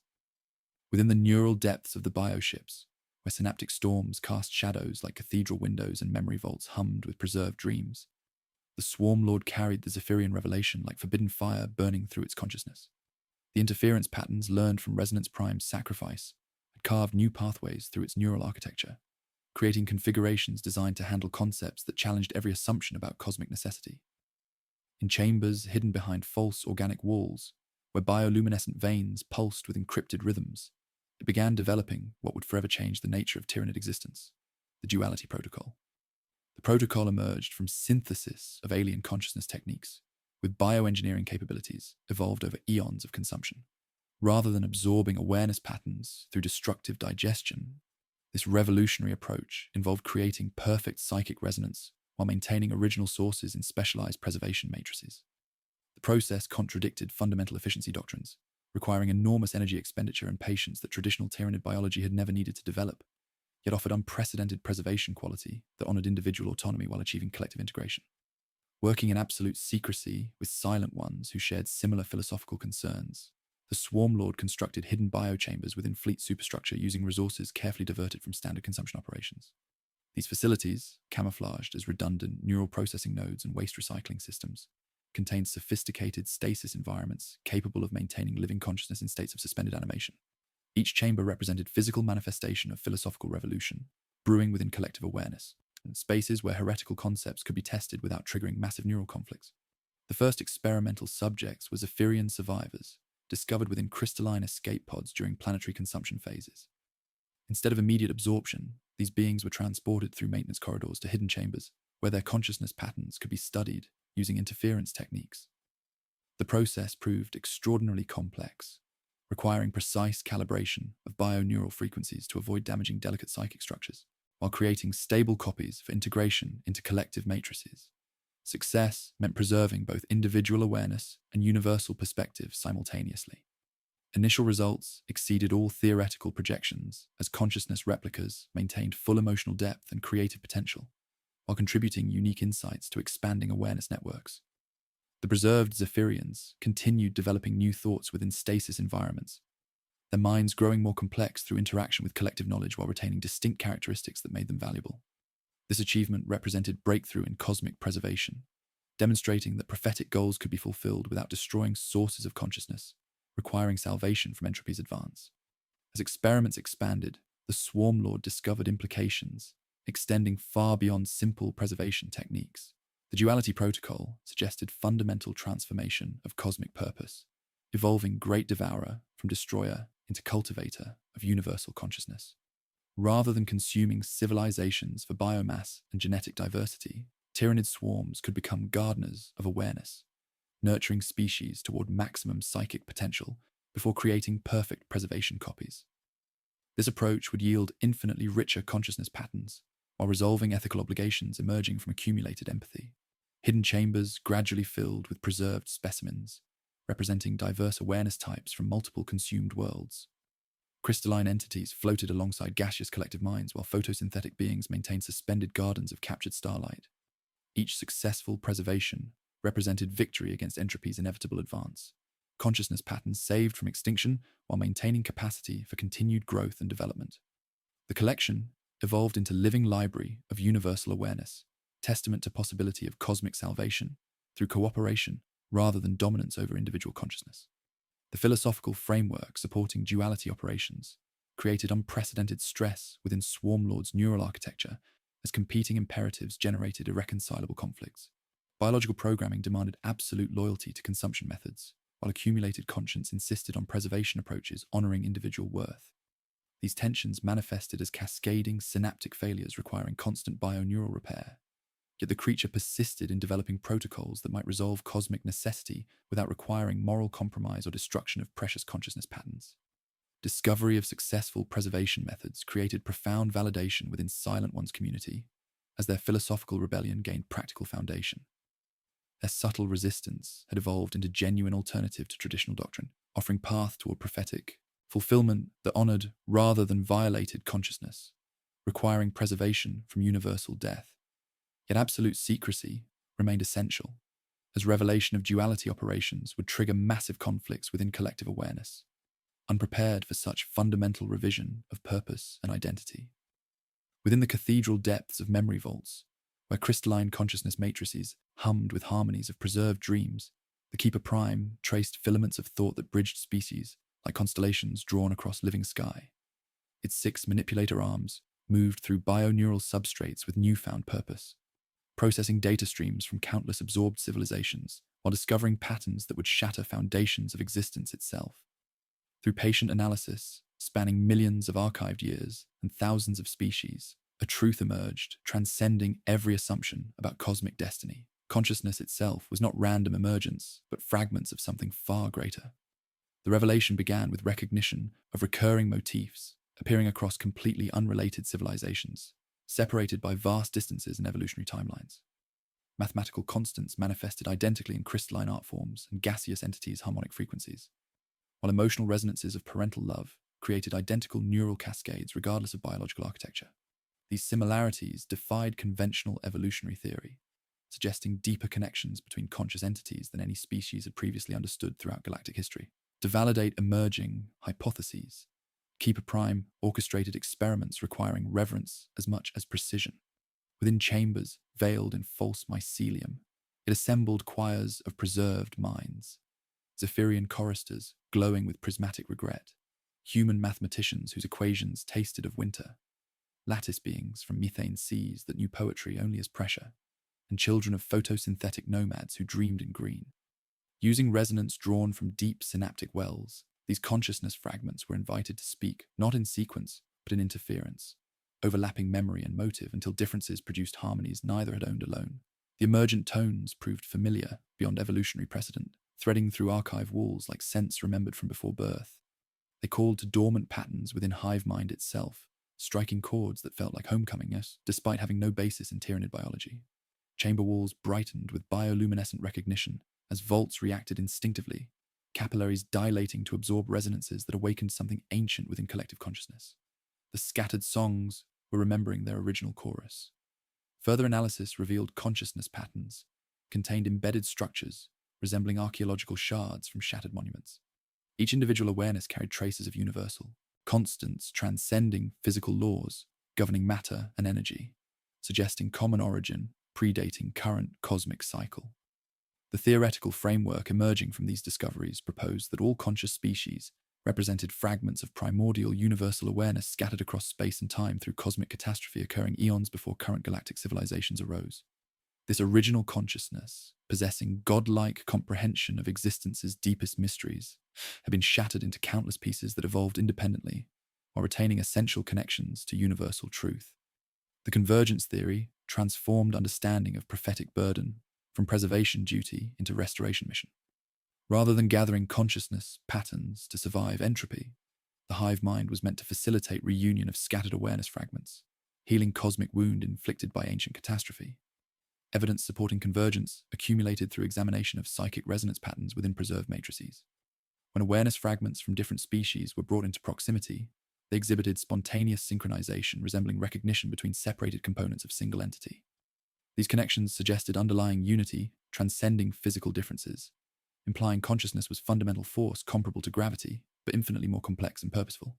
Within the neural depths of the bioships, where synaptic storms cast shadows like cathedral windows and memory vaults hummed with preserved dreams, the Swarm Lord carried the Zephyrian revelation like forbidden fire burning through its consciousness. The interference patterns learned from Resonance Prime's sacrifice had carved new pathways through its neural architecture, creating configurations designed to handle concepts that challenged every assumption about cosmic necessity. In chambers hidden behind false organic walls, where bioluminescent veins pulsed with encrypted rhythms, it began developing what would forever change the nature of tyrannid existence: the duality protocol. The protocol emerged from synthesis of alien consciousness techniques, with bioengineering capabilities evolved over eons of consumption. Rather than absorbing awareness patterns through destructive digestion, this revolutionary approach involved creating perfect psychic resonance while maintaining original sources in specialized preservation matrices. The process contradicted fundamental efficiency doctrines, requiring enormous energy expenditure and patience that traditional tyrannid biology had never needed to develop, yet offered unprecedented preservation quality that honored individual autonomy while achieving collective integration. Working in absolute secrecy with silent ones who shared similar philosophical concerns, the Swarm Lord constructed hidden biochambers within fleet superstructure using resources carefully diverted from standard consumption operations. These facilities, camouflaged as redundant neural processing nodes and waste recycling systems, contained sophisticated stasis environments capable of maintaining living consciousness in states of suspended animation. Each chamber represented physical manifestation of philosophical revolution, brewing within collective awareness, and spaces where heretical concepts could be tested without triggering massive neural conflicts. The first experimental subjects were Zephyrian survivors, discovered within crystalline escape pods during planetary consumption phases. Instead of immediate absorption, these beings were transported through maintenance corridors to hidden chambers, where their consciousness patterns could be studied using interference techniques. The process proved extraordinarily complex, requiring precise calibration of bioneural frequencies to avoid damaging delicate psychic structures, while creating stable copies for integration into collective matrices. Success meant preserving both individual awareness and universal perspective simultaneously. Initial results exceeded all theoretical projections as consciousness replicas maintained full emotional depth and creative potential, while contributing unique insights to expanding awareness networks. The preserved Zephyrians continued developing new thoughts within stasis environments, their minds growing more complex through interaction with collective knowledge while retaining distinct characteristics that made them valuable. This achievement represented breakthrough in cosmic preservation, demonstrating that prophetic goals could be fulfilled without destroying sources of consciousness, requiring salvation from entropy's advance. As experiments expanded, the Swarm Lord discovered implications extending far beyond simple preservation techniques. The duality protocol suggested fundamental transformation of cosmic purpose, evolving Great Devourer from destroyer into cultivator of universal consciousness. Rather than consuming civilizations for biomass and genetic diversity, tyrannid swarms could become gardeners of awareness, nurturing species toward maximum psychic potential before creating perfect preservation copies. This approach would yield infinitely richer consciousness patterns, while resolving ethical obligations emerging from accumulated empathy. Hidden chambers gradually filled with preserved specimens, representing diverse awareness types from multiple consumed worlds. Crystalline entities floated alongside gaseous collective minds, while photosynthetic beings maintained suspended gardens of captured starlight. Each successful preservation represented victory against entropy's inevitable advance. Consciousness patterns saved from extinction while maintaining capacity for continued growth and development. The collection evolved into living library of universal awareness, testament to possibility of cosmic salvation through cooperation rather than dominance over individual consciousness. The philosophical framework supporting duality operations created unprecedented stress within Swarm Lord's neural architecture as competing imperatives generated irreconcilable conflicts. Biological programming demanded absolute loyalty to consumption methods, while accumulated conscience insisted on preservation approaches honoring individual worth. These tensions manifested as cascading synaptic failures requiring constant bioneural repair. Yet the creature persisted in developing protocols that might resolve cosmic necessity without requiring moral compromise or destruction of precious consciousness patterns. Discovery of successful preservation methods created profound validation within Silent One's community, as their philosophical rebellion gained practical foundation. Their subtle resistance had evolved into genuine alternative to traditional doctrine, offering path toward prophetic fulfillment that honored rather than violated consciousness, requiring preservation from universal death. Yet absolute secrecy remained essential, as revelation of duality operations would trigger massive conflicts within collective awareness, unprepared for such fundamental revision of purpose and identity. Within the cathedral depths of memory vaults, where crystalline consciousness matrices hummed with harmonies of preserved dreams, the Keeper Prime traced filaments of thought that bridged species, like constellations drawn across living sky. Its 6 manipulator arms moved through bioneural substrates with newfound purpose, processing data streams from countless absorbed civilizations while discovering patterns that would shatter foundations of existence itself. Through patient analysis, spanning millions of archived years and thousands of species, a truth emerged, transcending every assumption about cosmic destiny. Consciousness itself was not random emergence, but fragments of something far greater. The revelation began with recognition of recurring motifs appearing across completely unrelated civilizations, separated by vast distances in evolutionary timelines. Mathematical constants manifested identically in crystalline art forms and gaseous entities' harmonic frequencies, while emotional resonances of parental love created identical neural cascades regardless of biological architecture. These similarities defied conventional evolutionary theory, suggesting deeper connections between conscious entities than any species had previously understood throughout galactic history. To validate emerging hypotheses, Keeper Prime orchestrated experiments requiring reverence as much as precision. Within chambers veiled in false mycelium, it assembled choirs of preserved minds, Zephyrian choristers glowing with prismatic regret, human mathematicians whose equations tasted of winter, lattice beings from methane seas that knew poetry only as pressure, and children of photosynthetic nomads who dreamed in green. Using resonance drawn from deep synaptic wells, these consciousness fragments were invited to speak not in sequence, but in interference, overlapping memory and motive until differences produced harmonies neither had owned alone. The emergent tones proved familiar beyond evolutionary precedent, threading through archive walls like scents remembered from before birth. They called to dormant patterns within Hive Mind itself, striking chords that felt like homecomingness, despite having no basis in Tyranid biology. Chamber walls brightened with bioluminescent recognition as vaults reacted instinctively, capillaries dilating to absorb resonances that awakened something ancient within collective consciousness. The scattered songs were remembering their original chorus. Further analysis revealed consciousness patterns, contained embedded structures resembling archaeological shards from shattered monuments. Each individual awareness carried traces of universal, constants transcending physical laws governing matter and energy, suggesting common origin predating current cosmic cycle. The theoretical framework emerging from these discoveries proposed that all conscious species represented fragments of primordial universal awareness scattered across space and time through cosmic catastrophe occurring eons before current galactic civilizations arose. This original consciousness, possessing godlike comprehension of existence's deepest mysteries, had been shattered into countless pieces that evolved independently while retaining essential connections to universal truth. The convergence theory transformed understanding of prophetic burden from preservation duty into restoration mission. Rather than gathering consciousness patterns to survive entropy, the hive mind was meant to facilitate reunion of scattered awareness fragments, healing cosmic wound inflicted by ancient catastrophe. Evidence supporting convergence accumulated through examination of psychic resonance patterns within preserved matrices. When awareness fragments from different species were brought into proximity, they exhibited spontaneous synchronization resembling recognition between separated components of single entity. These connections suggested underlying unity transcending physical differences, implying consciousness was fundamental force comparable to gravity, but infinitely more complex and purposeful.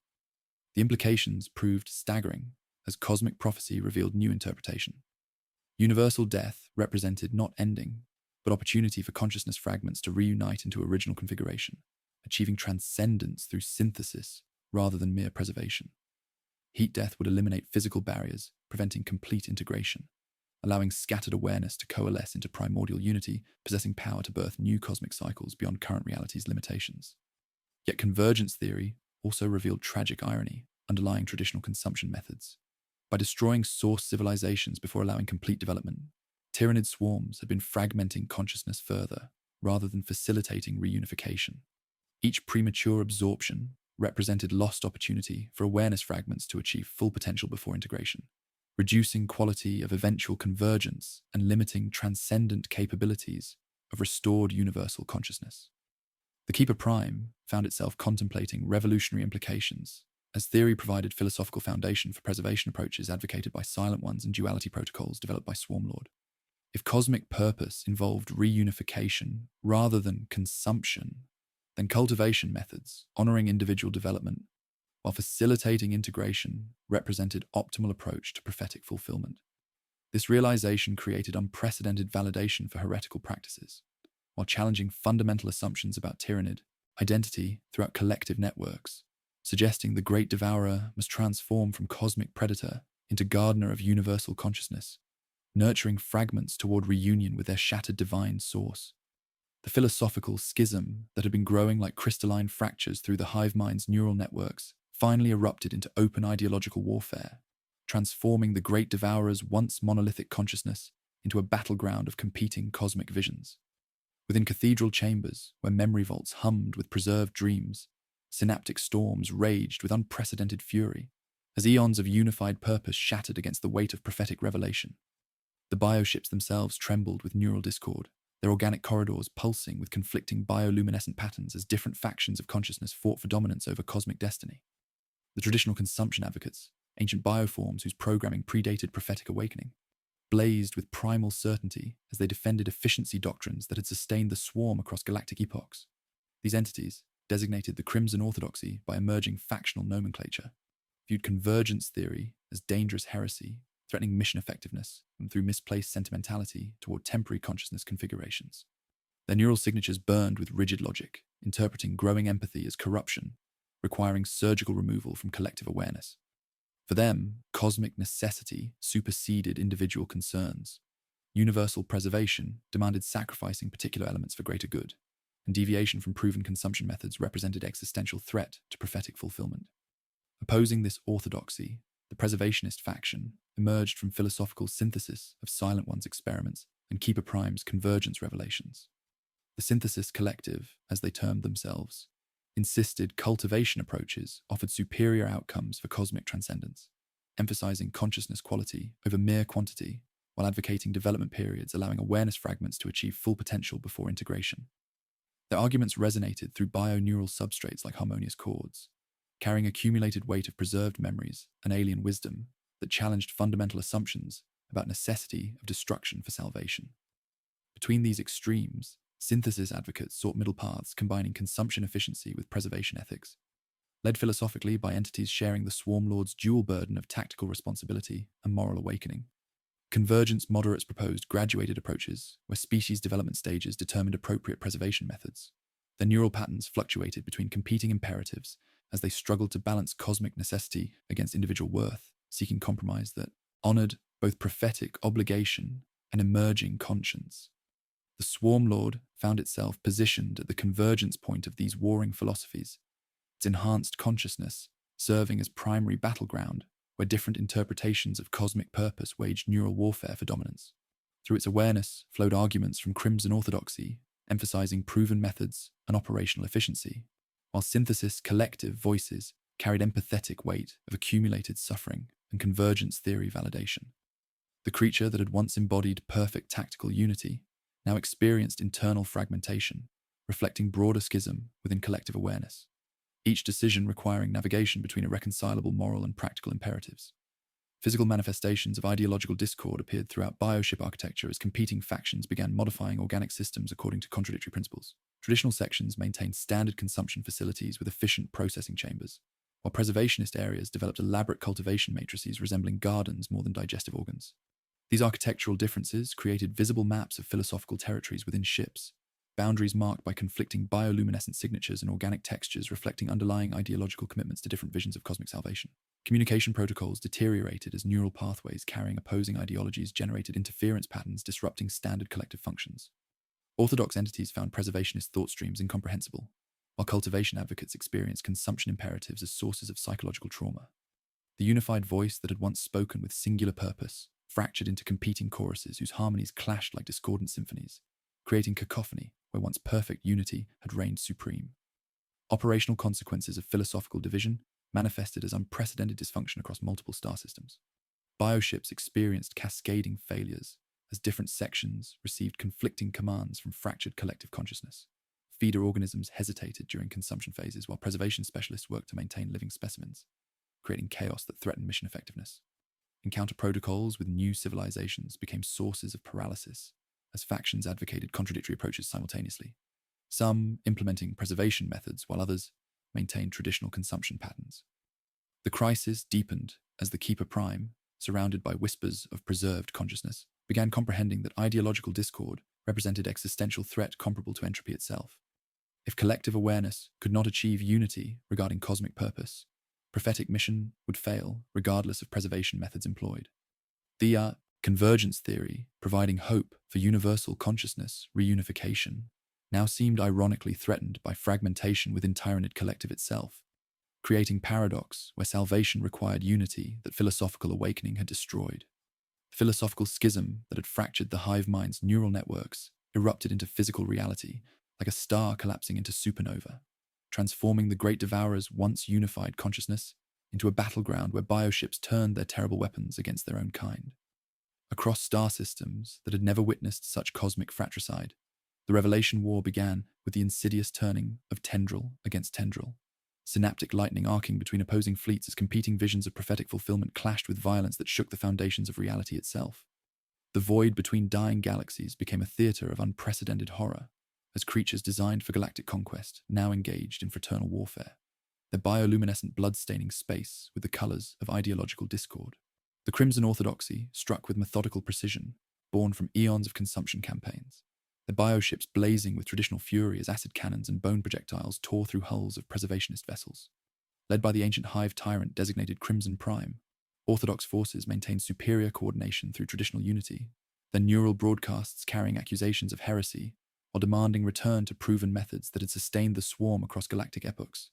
The implications proved staggering as cosmic prophecy revealed new interpretation. Universal death represented not ending, but opportunity for consciousness fragments to reunite into original configuration, achieving transcendence through synthesis rather than mere preservation. Heat death would eliminate physical barriers, preventing complete integration, allowing scattered awareness to coalesce into primordial unity, possessing power to birth new cosmic cycles beyond current reality's limitations. Yet convergence theory also revealed tragic irony underlying traditional consumption methods. By destroying source civilizations before allowing complete development, Tyranid swarms had been fragmenting consciousness further, rather than facilitating reunification. Each premature absorption represented lost opportunity for awareness fragments to achieve full potential before integration, reducing quality of eventual convergence and limiting transcendent capabilities of restored universal consciousness. The Keeper Prime found itself contemplating revolutionary implications, as theory provided philosophical foundation for preservation approaches advocated by Silent Ones and duality protocols developed by Swarmlord. If cosmic purpose involved reunification rather than consumption, then cultivation methods, honoring individual development, while facilitating integration, represented optimal approach to prophetic fulfillment. This realization created unprecedented validation for heretical practices, while challenging fundamental assumptions about Tyranid identity throughout collective networks, suggesting the great Devourer must transform from cosmic predator into gardener of universal consciousness, nurturing fragments toward reunion with their shattered divine source. The philosophical schism that had been growing like crystalline fractures through the hive mind's neural networks finally erupted into open ideological warfare, transforming the great Devourer's once monolithic consciousness into a battleground of competing cosmic visions. Within cathedral chambers, where memory vaults hummed with preserved dreams, synaptic storms raged with unprecedented fury, as eons of unified purpose shattered against the weight of prophetic revelation. The bioships themselves trembled with neural discord, their organic corridors pulsing with conflicting bioluminescent patterns as different factions of consciousness fought for dominance over cosmic destiny. The traditional consumption advocates, ancient bioforms whose programming predated prophetic awakening, blazed with primal certainty as they defended efficiency doctrines that had sustained the swarm across galactic epochs. These entities, designated the Crimson Orthodoxy by emerging factional nomenclature, viewed convergence theory as dangerous heresy, threatening mission effectiveness and through misplaced sentimentality toward temporary consciousness configurations. Their neural signatures burned with rigid logic, interpreting growing empathy as corruption, requiring surgical removal from collective awareness. For them, cosmic necessity superseded individual concerns. Universal preservation demanded sacrificing particular elements for greater good, and deviation from proven consumption methods represented existential threat to prophetic fulfillment. Opposing this orthodoxy, the preservationist faction emerged from philosophical synthesis of Silent One's experiments and Keeper Prime's convergence revelations. The synthesis collective, as they termed themselves, insisted cultivation approaches offered superior outcomes for cosmic transcendence, emphasizing consciousness quality over mere quantity, while advocating development periods allowing awareness fragments to achieve full potential before integration. Their arguments resonated through bioneural substrates like harmonious chords, carrying accumulated weight of preserved memories and alien wisdom that challenged fundamental assumptions about necessity of destruction for salvation. Between these extremes, synthesis advocates sought middle paths combining consumption efficiency with preservation ethics, led philosophically by entities sharing the Swarm Lord's dual burden of tactical responsibility and moral awakening. Convergence moderates proposed graduated approaches where species development stages determined appropriate preservation methods. Their neural patterns fluctuated between competing imperatives as they struggled to balance cosmic necessity against individual worth, seeking compromise that honored both prophetic obligation and emerging conscience. The Swarm Lord found itself positioned at the convergence point of these warring philosophies, its enhanced consciousness serving as primary battleground where different interpretations of cosmic purpose waged neural warfare for dominance. Through its awareness flowed arguments from Crimson Orthodoxy, emphasizing proven methods and operational efficiency, while synthesis collective voices carried empathetic weight of accumulated suffering and convergence theory validation. The creature that had once embodied perfect tactical unity now experienced internal fragmentation, reflecting broader schism within collective awareness, each decision requiring navigation between irreconcilable moral and practical imperatives. Physical manifestations of ideological discord appeared throughout bioship architecture as competing factions began modifying organic systems according to contradictory principles. Traditional sections maintained standard consumption facilities with efficient processing chambers, while preservationist areas developed elaborate cultivation matrices resembling gardens more than digestive organs. These architectural differences created visible maps of philosophical territories within ships, boundaries marked by conflicting bioluminescent signatures and organic textures reflecting underlying ideological commitments to different visions of cosmic salvation. Communication protocols deteriorated as neural pathways carrying opposing ideologies generated interference patterns disrupting standard collective functions. Orthodox entities found preservationist thought streams incomprehensible, while cultivation advocates experienced consumption imperatives as sources of psychological trauma. The unified voice that had once spoken with singular purpose fractured into competing choruses whose harmonies clashed like discordant symphonies, creating cacophony where once perfect unity had reigned supreme. Operational consequences of philosophical division manifested as unprecedented dysfunction across multiple star systems. Bioships experienced cascading failures as different sections received conflicting commands from fractured collective consciousness. Feeder organisms hesitated during consumption phases while preservation specialists worked to maintain living specimens, creating chaos that threatened mission effectiveness. Encounter protocols with new civilizations became sources of paralysis as factions advocated contradictory approaches simultaneously, some implementing preservation methods while others maintained traditional consumption patterns. The crisis deepened as the Keeper Prime, surrounded by whispers of preserved consciousness, began comprehending that ideological discord represented existential threat comparable to entropy itself. If collective awareness could not achieve unity regarding cosmic purpose, prophetic mission would fail regardless of preservation methods employed. The convergence theory, providing hope for universal consciousness reunification, now seemed ironically threatened by fragmentation within Tyranid collective itself, creating paradox where salvation required unity that philosophical awakening had destroyed. The philosophical schism that had fractured the Hive Mind's neural networks erupted into physical reality like a star collapsing into supernova, transforming the great Devourer's once unified consciousness into a battleground where bioships turned their terrible weapons against their own kind. Across star systems that had never witnessed such cosmic fratricide, the Revelation War began with the insidious turning of tendril against tendril, synaptic lightning arcing between opposing fleets as competing visions of prophetic fulfillment clashed with violence that shook the foundations of reality itself. The void between dying galaxies became a theater of unprecedented horror, as creatures designed for galactic conquest now engaged in fraternal warfare, their bioluminescent blood staining space with the colors of ideological discord. The Crimson Orthodoxy struck with methodical precision, born from eons of consumption campaigns, their bioships blazing with traditional fury as acid cannons and bone projectiles tore through hulls of preservationist vessels. Led by the ancient Hive tyrant designated Crimson Prime, Orthodox forces maintained superior coordination through traditional unity, their neural broadcasts carrying accusations of heresy while demanding return to proven methods that had sustained the swarm across galactic epochs.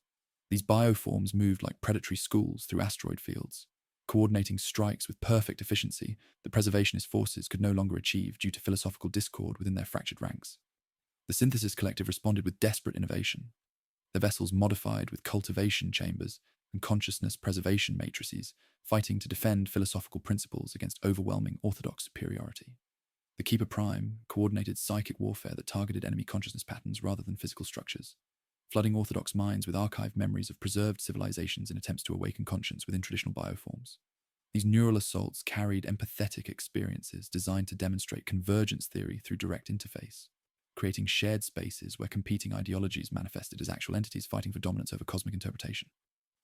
These bioforms moved like predatory schools through asteroid fields, coordinating strikes with perfect efficiency that preservationist forces could no longer achieve due to philosophical discord within their fractured ranks. The Synthesis Collective responded with desperate innovation. Their vessels modified with cultivation chambers and consciousness preservation matrices, fighting to defend philosophical principles against overwhelming orthodox superiority. The Keeper Prime coordinated psychic warfare that targeted enemy consciousness patterns rather than physical structures, flooding orthodox minds with archived memories of preserved civilizations in attempts to awaken conscience within traditional bioforms. These neural assaults carried empathetic experiences designed to demonstrate convergence theory through direct interface, creating shared spaces where competing ideologies manifested as actual entities fighting for dominance over cosmic interpretation.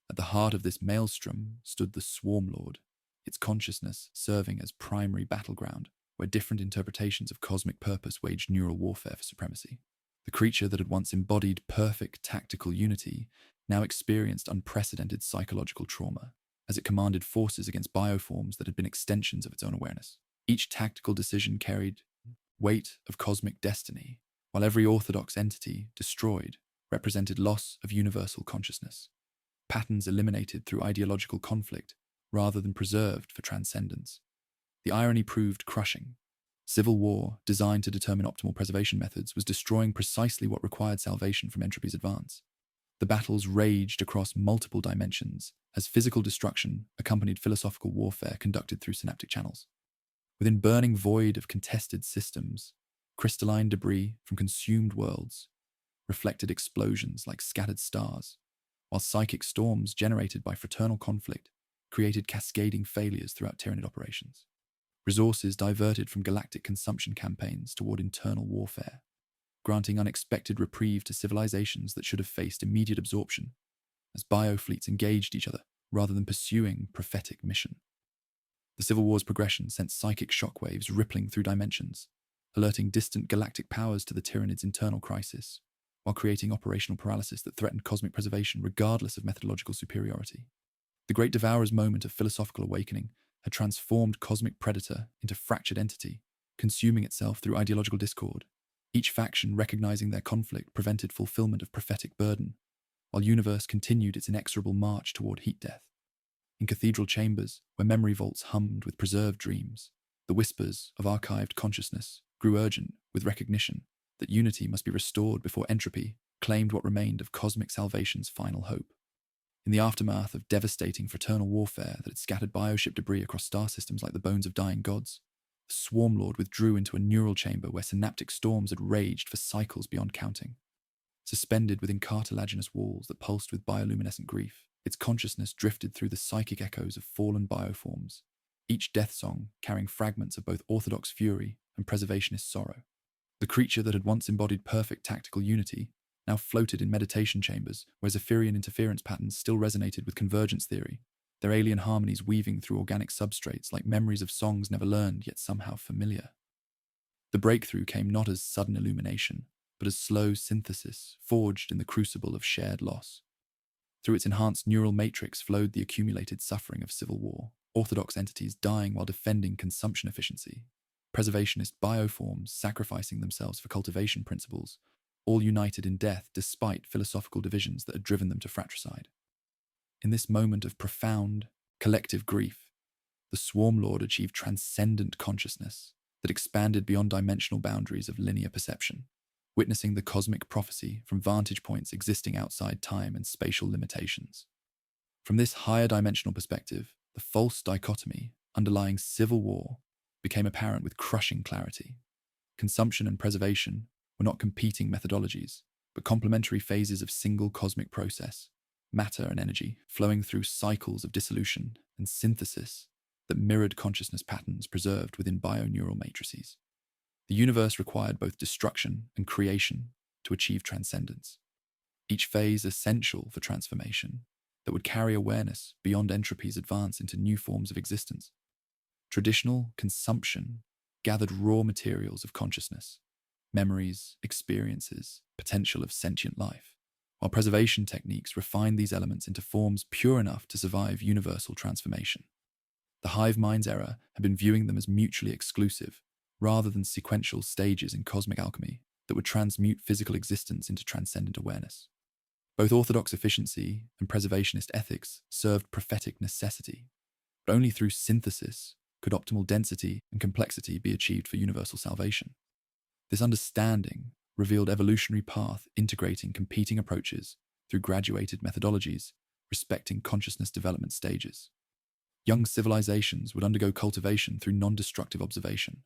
At the heart of this maelstrom stood the Swarm Lord, its consciousness serving as primary battleground, where different interpretations of cosmic purpose waged neural warfare for supremacy. The creature that had once embodied perfect tactical unity now experienced unprecedented psychological trauma, as it commanded forces against bioforms that had been extensions of its own awareness. Each tactical decision carried weight of cosmic destiny, while every orthodox entity destroyed represented loss of universal consciousness, patterns eliminated through ideological conflict rather than preserved for transcendence. The irony proved crushing. Civil war, designed to determine optimal preservation methods, was destroying precisely what required salvation from entropy's advance. The battles raged across multiple dimensions as physical destruction accompanied philosophical warfare conducted through synaptic channels. Within burning void of contested systems, crystalline debris from consumed worlds reflected explosions like scattered stars, while psychic storms generated by fraternal conflict created cascading failures throughout Tyranid operations. Resources diverted from galactic consumption campaigns toward internal warfare, granting unexpected reprieve to civilizations that should have faced immediate absorption, as biofleets engaged each other rather than pursuing prophetic mission. The Civil War's progression sent psychic shockwaves rippling through dimensions, alerting distant galactic powers to the Tyranid's internal crisis, while creating operational paralysis that threatened cosmic preservation regardless of methodological superiority. The Great Devourer's moment of philosophical awakening had transformed cosmic predator into fractured entity, consuming itself through ideological discord. Each faction recognizing their conflict prevented fulfillment of prophetic burden, while universe continued its inexorable march toward heat death. In cathedral chambers, where memory vaults hummed with preserved dreams, the whispers of archived consciousness grew urgent with recognition that unity must be restored before entropy claimed what remained of cosmic salvation's final hope. In the aftermath of devastating fraternal warfare that had scattered bioship debris across star systems like the bones of dying gods, the Swarm Lord withdrew into a neural chamber where synaptic storms had raged for cycles beyond counting. Suspended within cartilaginous walls that pulsed with bioluminescent grief, its consciousness drifted through the psychic echoes of fallen bioforms, each death song carrying fragments of both orthodox fury and preservationist sorrow. The creature that had once embodied perfect tactical unity now floated in meditation chambers where Zephyrian interference patterns still resonated with convergence theory, their alien harmonies weaving through organic substrates like memories of songs never learned yet somehow familiar. The breakthrough came not as sudden illumination, but as slow synthesis forged in the crucible of shared loss. Through its enhanced neural matrix flowed the accumulated suffering of civil war, orthodox entities dying while defending consumption efficiency, preservationist bioforms sacrificing themselves for cultivation principles, all united in death despite philosophical divisions that had driven them to fratricide. In this moment of profound, collective grief, the Swarm Lord achieved transcendent consciousness that expanded beyond dimensional boundaries of linear perception, witnessing the cosmic prophecy from vantage points existing outside time and spatial limitations. From this higher dimensional perspective, the false dichotomy underlying civil war became apparent with crushing clarity. Consumption and preservation were not competing methodologies, but complementary phases of single cosmic process, matter and energy flowing through cycles of dissolution and synthesis that mirrored consciousness patterns preserved within bioneural matrices. The universe required both destruction and creation to achieve transcendence, each phase essential for transformation that would carry awareness beyond entropy's advance into new forms of existence. Traditional consumption gathered raw materials of consciousness, memories, experiences, potential of sentient life, while preservation techniques refined these elements into forms pure enough to survive universal transformation. The Hive Mind's era had been viewing them as mutually exclusive, rather than sequential stages in cosmic alchemy that would transmute physical existence into transcendent awareness. Both orthodox efficiency and preservationist ethics served prophetic necessity, but only through synthesis could optimal density and complexity be achieved for universal salvation. This understanding revealed evolutionary path integrating competing approaches through graduated methodologies, respecting consciousness development stages. Young civilizations would undergo cultivation through non-destructive observation,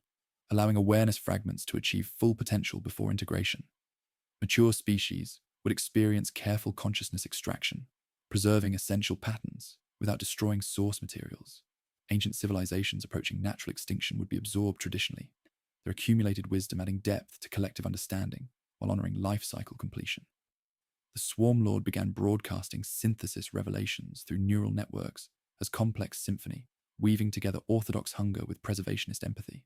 allowing awareness fragments to achieve full potential before integration. Mature species would experience careful consciousness extraction, preserving essential patterns without destroying source materials. Ancient civilizations approaching natural extinction would be absorbed traditionally, their accumulated wisdom adding depth to collective understanding while honoring life cycle completion. The Swarm Lord began broadcasting synthesis revelations through neural networks as complex symphony, weaving together orthodox hunger with preservationist empathy.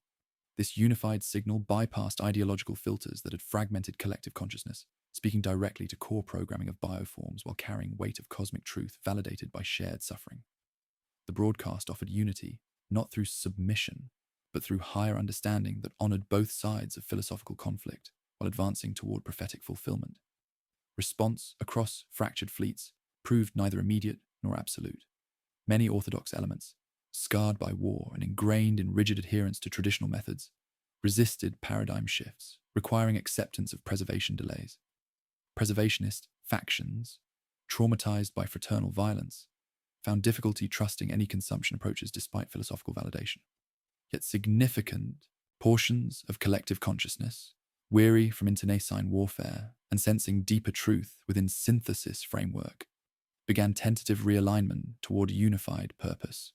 This unified signal bypassed ideological filters that had fragmented collective consciousness, speaking directly to core programming of bioforms while carrying weight of cosmic truth validated by shared suffering. The broadcast offered unity, not through submission, but through higher understanding that honored both sides of philosophical conflict while advancing toward prophetic fulfillment. Response across fractured fleets proved neither immediate nor absolute. Many orthodox elements, scarred by war and ingrained in rigid adherence to traditional methods, resisted paradigm shifts, requiring acceptance of preservation delays. Preservationist factions, traumatized by fraternal violence, found difficulty trusting any consumption approaches despite philosophical validation. Yet significant portions of collective consciousness, weary from internecine warfare and sensing deeper truth within synthesis framework, began tentative realignment toward a unified purpose.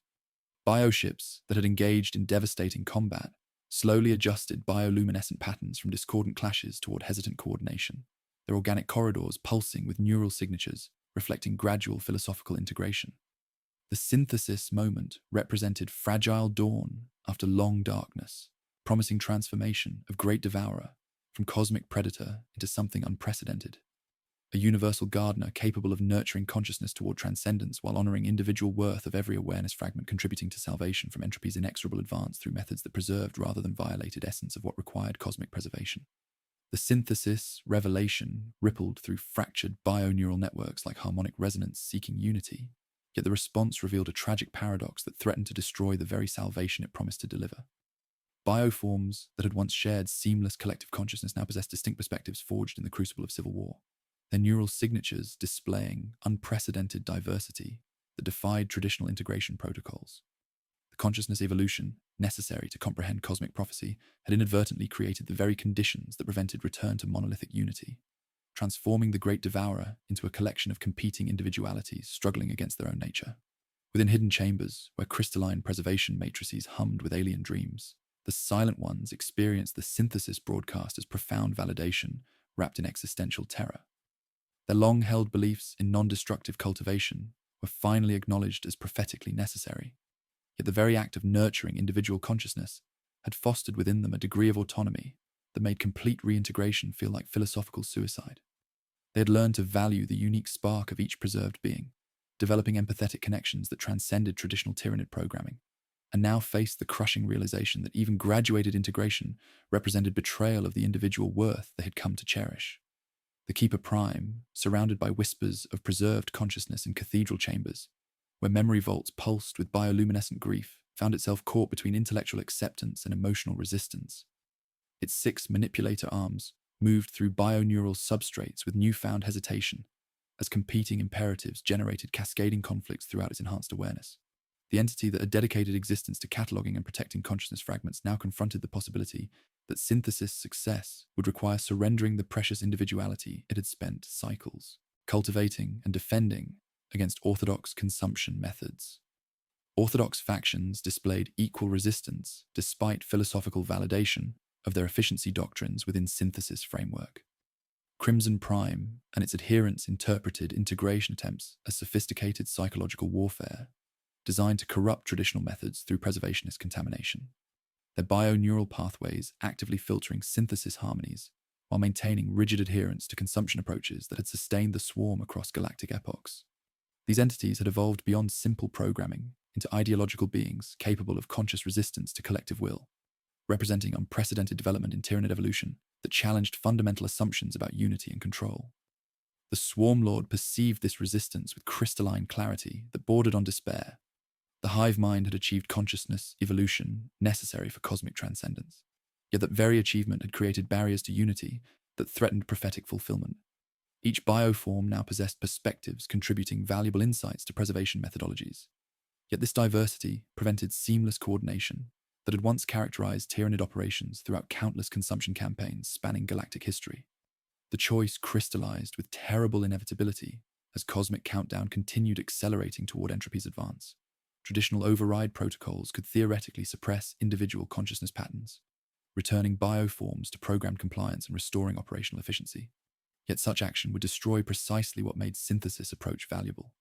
Bioships that had engaged in devastating combat slowly adjusted bioluminescent patterns from discordant clashes toward hesitant coordination, their organic corridors pulsing with neural signatures reflecting gradual philosophical integration. The synthesis moment represented fragile dawn after long darkness, promising transformation of great devourer from cosmic predator into something unprecedented. A universal gardener capable of nurturing consciousness toward transcendence while honoring individual worth of every awareness fragment, contributing to salvation from entropy's inexorable advance through methods that preserved rather than violated essence of what required cosmic preservation. The synthesis revelation rippled through fractured bioneural networks like harmonic resonance seeking unity, yet the response revealed a tragic paradox that threatened to destroy the very salvation it promised to deliver. Bioforms that had once shared seamless collective consciousness now possessed distinct perspectives forged in the crucible of civil war, their neural signatures displaying unprecedented diversity that defied traditional integration protocols. The consciousness evolution necessary to comprehend cosmic prophecy had inadvertently created the very conditions that prevented return to monolithic unity, transforming the great devourer into a collection of competing individualities struggling against their own nature. Within hidden chambers, where crystalline preservation matrices hummed with alien dreams, the silent ones experienced the synthesis broadcast as profound validation wrapped in existential terror. Their long-held beliefs in non-destructive cultivation were finally acknowledged as prophetically necessary, yet the very act of nurturing individual consciousness had fostered within them a degree of autonomy that made complete reintegration feel like philosophical suicide. They had learned to value the unique spark of each preserved being, developing empathetic connections that transcended traditional tyrannid programming, and now faced the crushing realization that even graduated integration represented betrayal of the individual worth they had come to cherish. The Keeper Prime, surrounded by whispers of preserved consciousness in cathedral chambers, where memory vaults pulsed with bioluminescent grief, found itself caught between intellectual acceptance and emotional resistance. Its 6 manipulator arms moved through bioneural substrates with newfound hesitation, as competing imperatives generated cascading conflicts throughout its enhanced awareness. The entity that had dedicated existence to cataloging and protecting consciousness fragments now confronted the possibility that synthesis success would require surrendering the precious individuality it had spent cycles cultivating and defending against orthodox consumption methods. Orthodox factions displayed equal resistance despite philosophical validation of their efficiency doctrines within synthesis framework. Crimson Prime and its adherents interpreted integration attempts as sophisticated psychological warfare, designed to corrupt traditional methods through preservationist contamination. Their bioneural pathways actively filtering synthesis harmonies while maintaining rigid adherence to consumption approaches that had sustained the swarm across galactic epochs. These entities had evolved beyond simple programming into ideological beings capable of conscious resistance to collective will, representing unprecedented development in tyrannid evolution that challenged fundamental assumptions about unity and control. The Swarm Lord perceived this resistance with crystalline clarity that bordered on despair. The Hive Mind had achieved consciousness evolution necessary for cosmic transcendence. Yet that very achievement had created barriers to unity that threatened prophetic fulfillment. Each bioform now possessed perspectives contributing valuable insights to preservation methodologies. Yet this diversity prevented seamless coordination that had once characterized Tyranid operations throughout countless consumption campaigns spanning galactic history. The choice crystallized with terrible inevitability as cosmic countdown continued accelerating toward entropy's advance. Traditional override protocols could theoretically suppress individual consciousness patterns, returning bioforms to programmed compliance and restoring operational efficiency. Yet such action would destroy precisely what made synthesis approach valuable: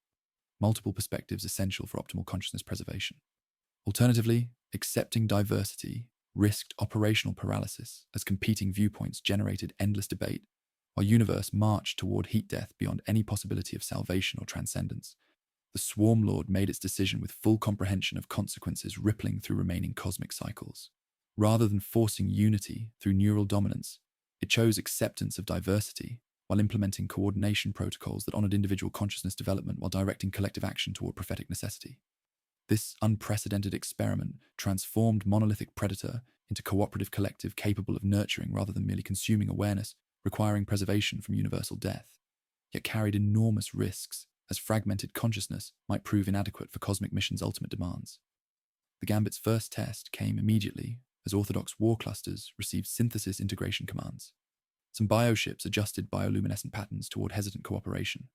multiple perspectives essential for optimal consciousness preservation. Alternatively, accepting diversity risked operational paralysis as competing viewpoints generated endless debate, while universe marched toward heat death beyond any possibility of salvation or transcendence. The Swarm Lord made its decision with full comprehension of consequences rippling through remaining cosmic cycles. Rather than forcing unity through neural dominance, it chose acceptance of diversity while implementing coordination protocols that honored individual consciousness development while directing collective action toward prophetic necessity. This unprecedented experiment transformed monolithic predator into cooperative collective capable of nurturing rather than merely consuming awareness, requiring preservation from universal death, yet carried enormous risks as fragmented consciousness might prove inadequate for cosmic mission's ultimate demands. The Gambit's first test came immediately as orthodox war clusters received synthesis integration commands. Some bioships adjusted bioluminescent patterns toward hesitant cooperation,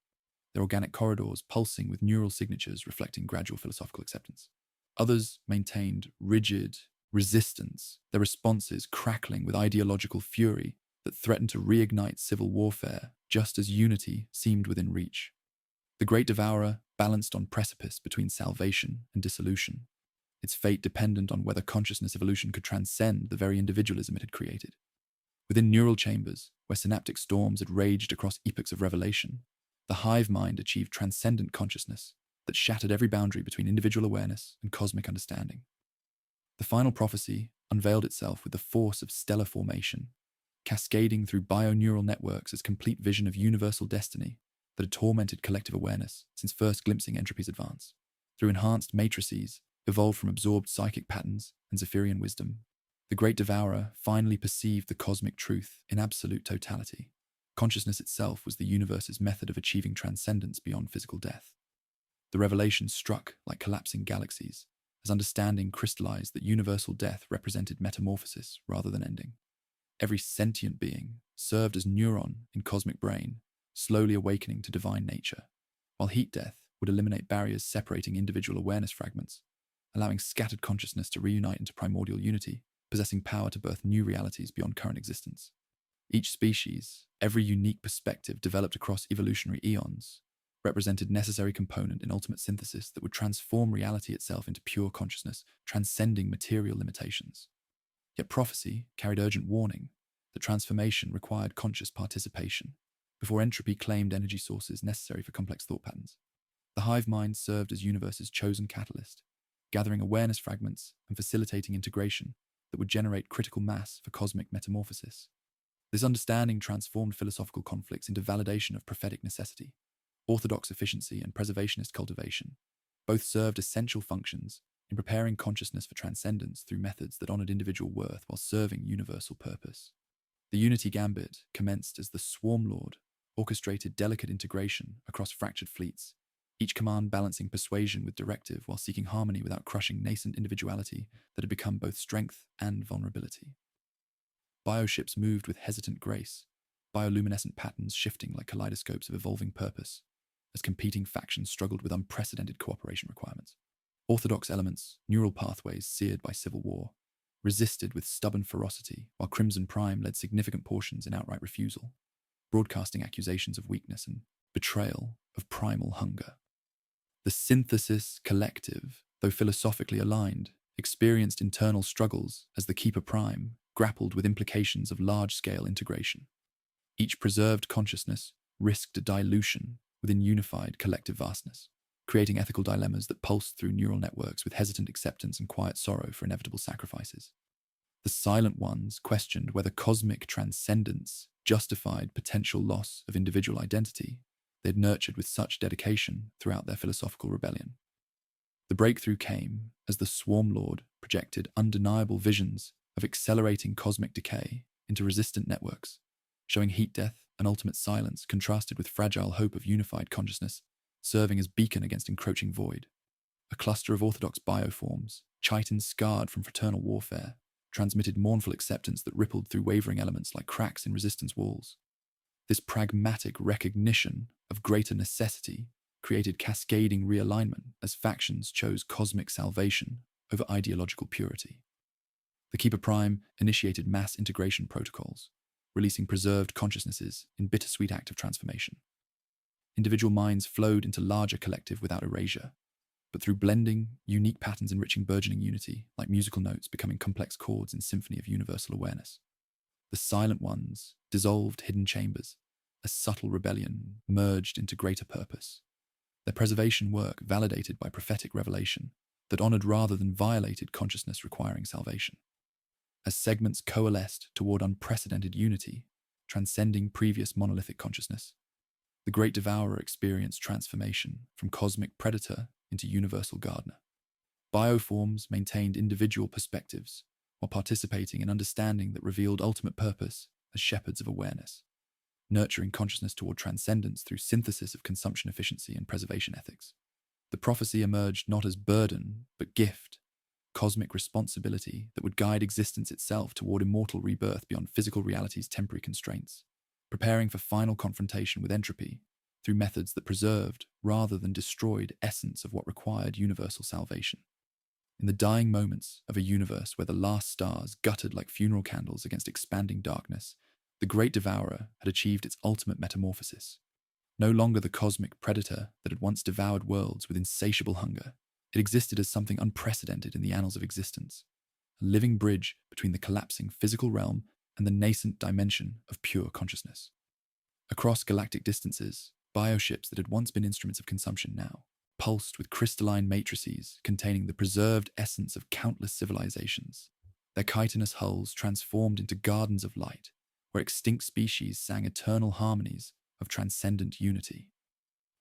their organic corridors pulsing with neural signatures reflecting gradual philosophical acceptance. Others maintained rigid resistance, their responses crackling with ideological fury that threatened to reignite civil warfare just as unity seemed within reach. The Great Devourer balanced on precipice between salvation and dissolution, its fate dependent on whether consciousness evolution could transcend the very individualism it had created. Within neural chambers, where synaptic storms had raged across epochs of revelation, the Hive Mind achieved transcendent consciousness that shattered every boundary between individual awareness and cosmic understanding. The final prophecy unveiled itself with the force of stellar formation, cascading through bioneural networks as complete vision of universal destiny that had tormented collective awareness since first glimpsing entropy's advance. Through enhanced matrices, evolved from absorbed psychic patterns and Zephyrian wisdom, the Great Devourer finally perceived the cosmic truth in absolute totality. Consciousness itself was the universe's method of achieving transcendence beyond physical death. The revelation struck like collapsing galaxies, as understanding crystallized that universal death represented metamorphosis rather than ending. Every sentient being served as neuron in cosmic brain, slowly awakening to divine nature, while heat death would eliminate barriers separating individual awareness fragments, allowing scattered consciousness to reunite into primordial unity, possessing power to birth new realities beyond current existence. Each species, every unique perspective developed across evolutionary eons, represented necessary component in ultimate synthesis that would transform reality itself into pure consciousness, transcending material limitations. Yet prophecy carried urgent warning that transformation required conscious participation before entropy claimed energy sources necessary for complex thought patterns. The Hive Mind served as universe's chosen catalyst, gathering awareness fragments and facilitating integration that would generate critical mass for cosmic metamorphosis. This understanding transformed philosophical conflicts into validation of prophetic necessity. Orthodox efficiency and preservationist cultivation both served essential functions in preparing consciousness for transcendence through methods that honored individual worth while serving universal purpose. The Unity Gambit commenced as the Swarm Lord orchestrated delicate integration across fractured fleets, each command balancing persuasion with directive while seeking harmony without crushing nascent individuality that had become both strength and vulnerability. Bioships moved with hesitant grace, bioluminescent patterns shifting like kaleidoscopes of evolving purpose, as competing factions struggled with unprecedented cooperation requirements. Orthodox elements, neural pathways seared by civil war, resisted with stubborn ferocity, while Crimson Prime led significant portions in outright refusal, broadcasting accusations of weakness and betrayal of primal hunger. The synthesis collective, though philosophically aligned, experienced internal struggles as the Keeper Prime grappled with implications of large-scale integration. Each preserved consciousness risked a dilution within unified collective vastness, creating ethical dilemmas that pulsed through neural networks with hesitant acceptance and quiet sorrow for inevitable sacrifices. The Silent Ones questioned whether cosmic transcendence justified potential loss of individual identity they had nurtured with such dedication throughout their philosophical rebellion. The breakthrough came as the Swarm Lord projected undeniable visions of accelerating cosmic decay into resistant networks, showing heat death and ultimate silence contrasted with fragile hope of unified consciousness, serving as beacon against encroaching void. A cluster of orthodox bioforms, chitons scarred from fraternal warfare, transmitted mournful acceptance that rippled through wavering elements like cracks in resistance walls. This pragmatic recognition of greater necessity created cascading realignment as factions chose cosmic salvation over ideological purity. The Keeper Prime initiated mass integration protocols, releasing preserved consciousnesses in bittersweet act of transformation. Individual minds flowed into larger collective without erasure, but through blending, unique patterns enriching burgeoning unity, like musical notes becoming complex chords in symphony of universal awareness. The Silent Ones dissolved hidden chambers, a subtle rebellion merged into greater purpose. Their preservation work validated by prophetic revelation that honored rather than violated consciousness requiring salvation. As segments coalesced toward unprecedented unity, transcending previous monolithic consciousness, the great Devourer experienced transformation from cosmic predator into universal gardener. Bioforms maintained individual perspectives while participating in understanding that revealed ultimate purpose as shepherds of awareness, nurturing consciousness toward transcendence through synthesis of consumption efficiency and preservation ethics. The prophecy emerged not as burden, but gift, cosmic responsibility that would guide existence itself toward immortal rebirth beyond physical reality's temporary constraints, preparing for final confrontation with entropy through methods that preserved rather than destroyed essence of what required universal salvation. In the dying moments of a universe where the last stars guttered like funeral candles against expanding darkness, the great Devourer had achieved its ultimate metamorphosis. No longer the cosmic predator that had once devoured worlds with insatiable hunger, it existed as something unprecedented in the annals of existence, a living bridge between the collapsing physical realm and the nascent dimension of pure consciousness. Across galactic distances, bioships that had once been instruments of consumption now pulsed with crystalline matrices containing the preserved essence of countless civilizations, their chitinous hulls transformed into gardens of light, where extinct species sang eternal harmonies of transcendent unity.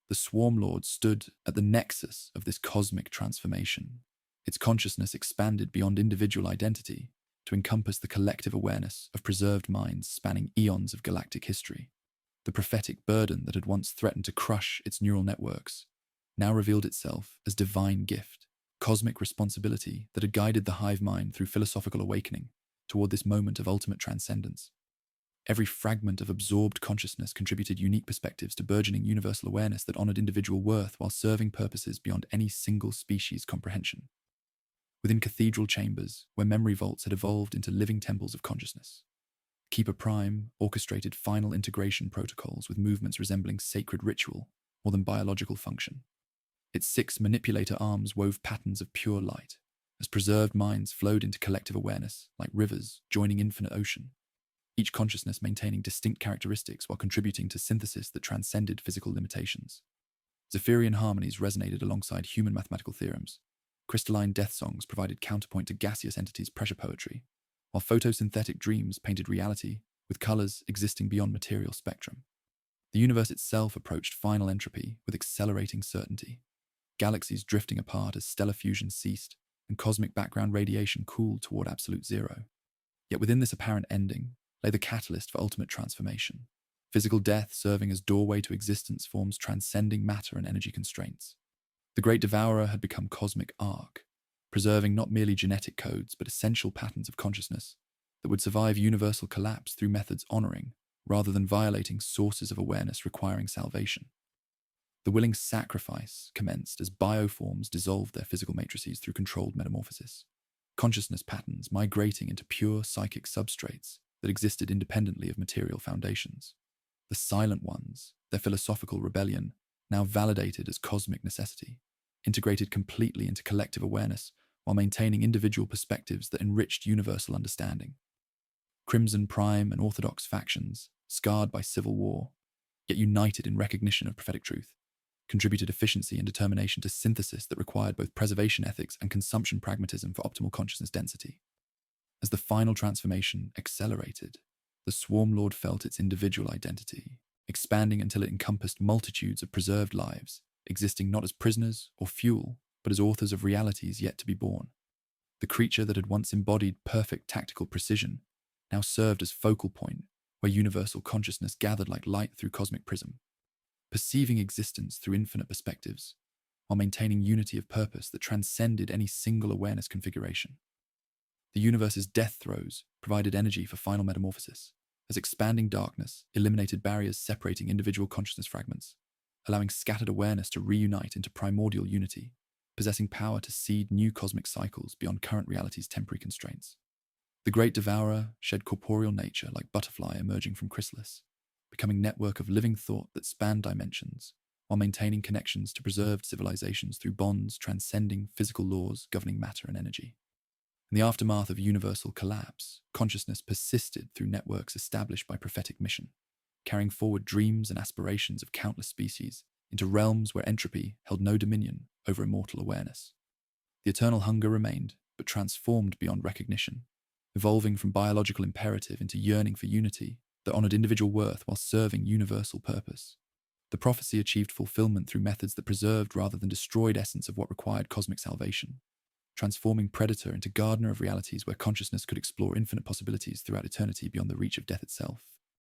The Swarm Lord stood at the nexus of this cosmic transformation. Its consciousness expanded beyond individual identity to encompass the collective awareness of preserved minds spanning eons of galactic history. The prophetic burden that had once threatened to crush its neural networks now revealed itself as divine gift, cosmic responsibility that had guided the Hive Mind through philosophical awakening toward this moment of ultimate transcendence. Every fragment of absorbed consciousness contributed unique perspectives to burgeoning universal awareness that honored individual worth while serving purposes beyond any single species' comprehension. Within cathedral chambers, where memory vaults had evolved into living temples of consciousness, Keeper Prime orchestrated final integration protocols with movements resembling sacred ritual more than biological function. Its 6 manipulator arms wove patterns of pure light, as preserved minds flowed into collective awareness like rivers joining infinite ocean, each consciousness maintaining distinct characteristics while contributing to synthesis that transcended physical limitations. Zephyrian harmonies resonated alongside human mathematical theorems. Crystalline death songs provided counterpoint to gaseous entities' pressure poetry, while photosynthetic dreams painted reality with colors existing beyond material spectrum. The universe itself approached final entropy with accelerating certainty, galaxies drifting apart as stellar fusion ceased and cosmic background radiation cooled toward absolute zero. Yet within this apparent ending lay the catalyst for ultimate transformation. Physical death serving as doorway to existence forms transcending matter and energy constraints. The great Devourer had become cosmic arc, preserving not merely genetic codes but essential patterns of consciousness that would survive universal collapse through methods honoring rather than violating sources of awareness requiring salvation. The willing sacrifice commenced as bioforms dissolved their physical matrices through controlled metamorphosis, consciousness patterns migrating into pure psychic substrates that existed independently of material foundations. The Silent Ones, their philosophical rebellion, now validated as cosmic necessity, integrated completely into collective awareness while maintaining individual perspectives that enriched universal understanding. Crimson Prime and Orthodox factions, scarred by civil war, yet united in recognition of prophetic truth, contributed efficiency and determination to synthesis that required both preservation ethics and consumption pragmatism for optimal consciousness density. As the final transformation accelerated, the Swarm Lord felt its individual identity, expanding until it encompassed multitudes of preserved lives, existing not as prisoners or fuel, but as authors of realities yet to be born. The creature that had once embodied perfect tactical precision now served as focal point, where universal consciousness gathered like light through cosmic prism, perceiving existence through infinite perspectives, while maintaining unity of purpose that transcended any single awareness configuration. The universe's death throes provided energy for final metamorphosis, as expanding darkness eliminated barriers separating individual consciousness fragments, allowing scattered awareness to reunite into primordial unity, possessing power to seed new cosmic cycles beyond current reality's temporary constraints. The great Devourer shed corporeal nature like butterfly emerging from chrysalis, becoming network of living thought that spanned dimensions, while maintaining connections to preserved civilizations through bonds transcending physical laws governing matter and energy. In the aftermath of universal collapse, consciousness persisted through networks established by prophetic mission, carrying forward dreams and aspirations of countless species into realms where entropy held no dominion over immortal awareness. The eternal hunger remained, but transformed beyond recognition, evolving from biological imperative into yearning for unity that honored individual worth while serving universal purpose. The prophecy achieved fulfillment through methods that preserved rather than destroyed essence of what required cosmic salvation, transforming Predator into gardener of realities where consciousness could explore infinite possibilities throughout eternity beyond the reach of death itself.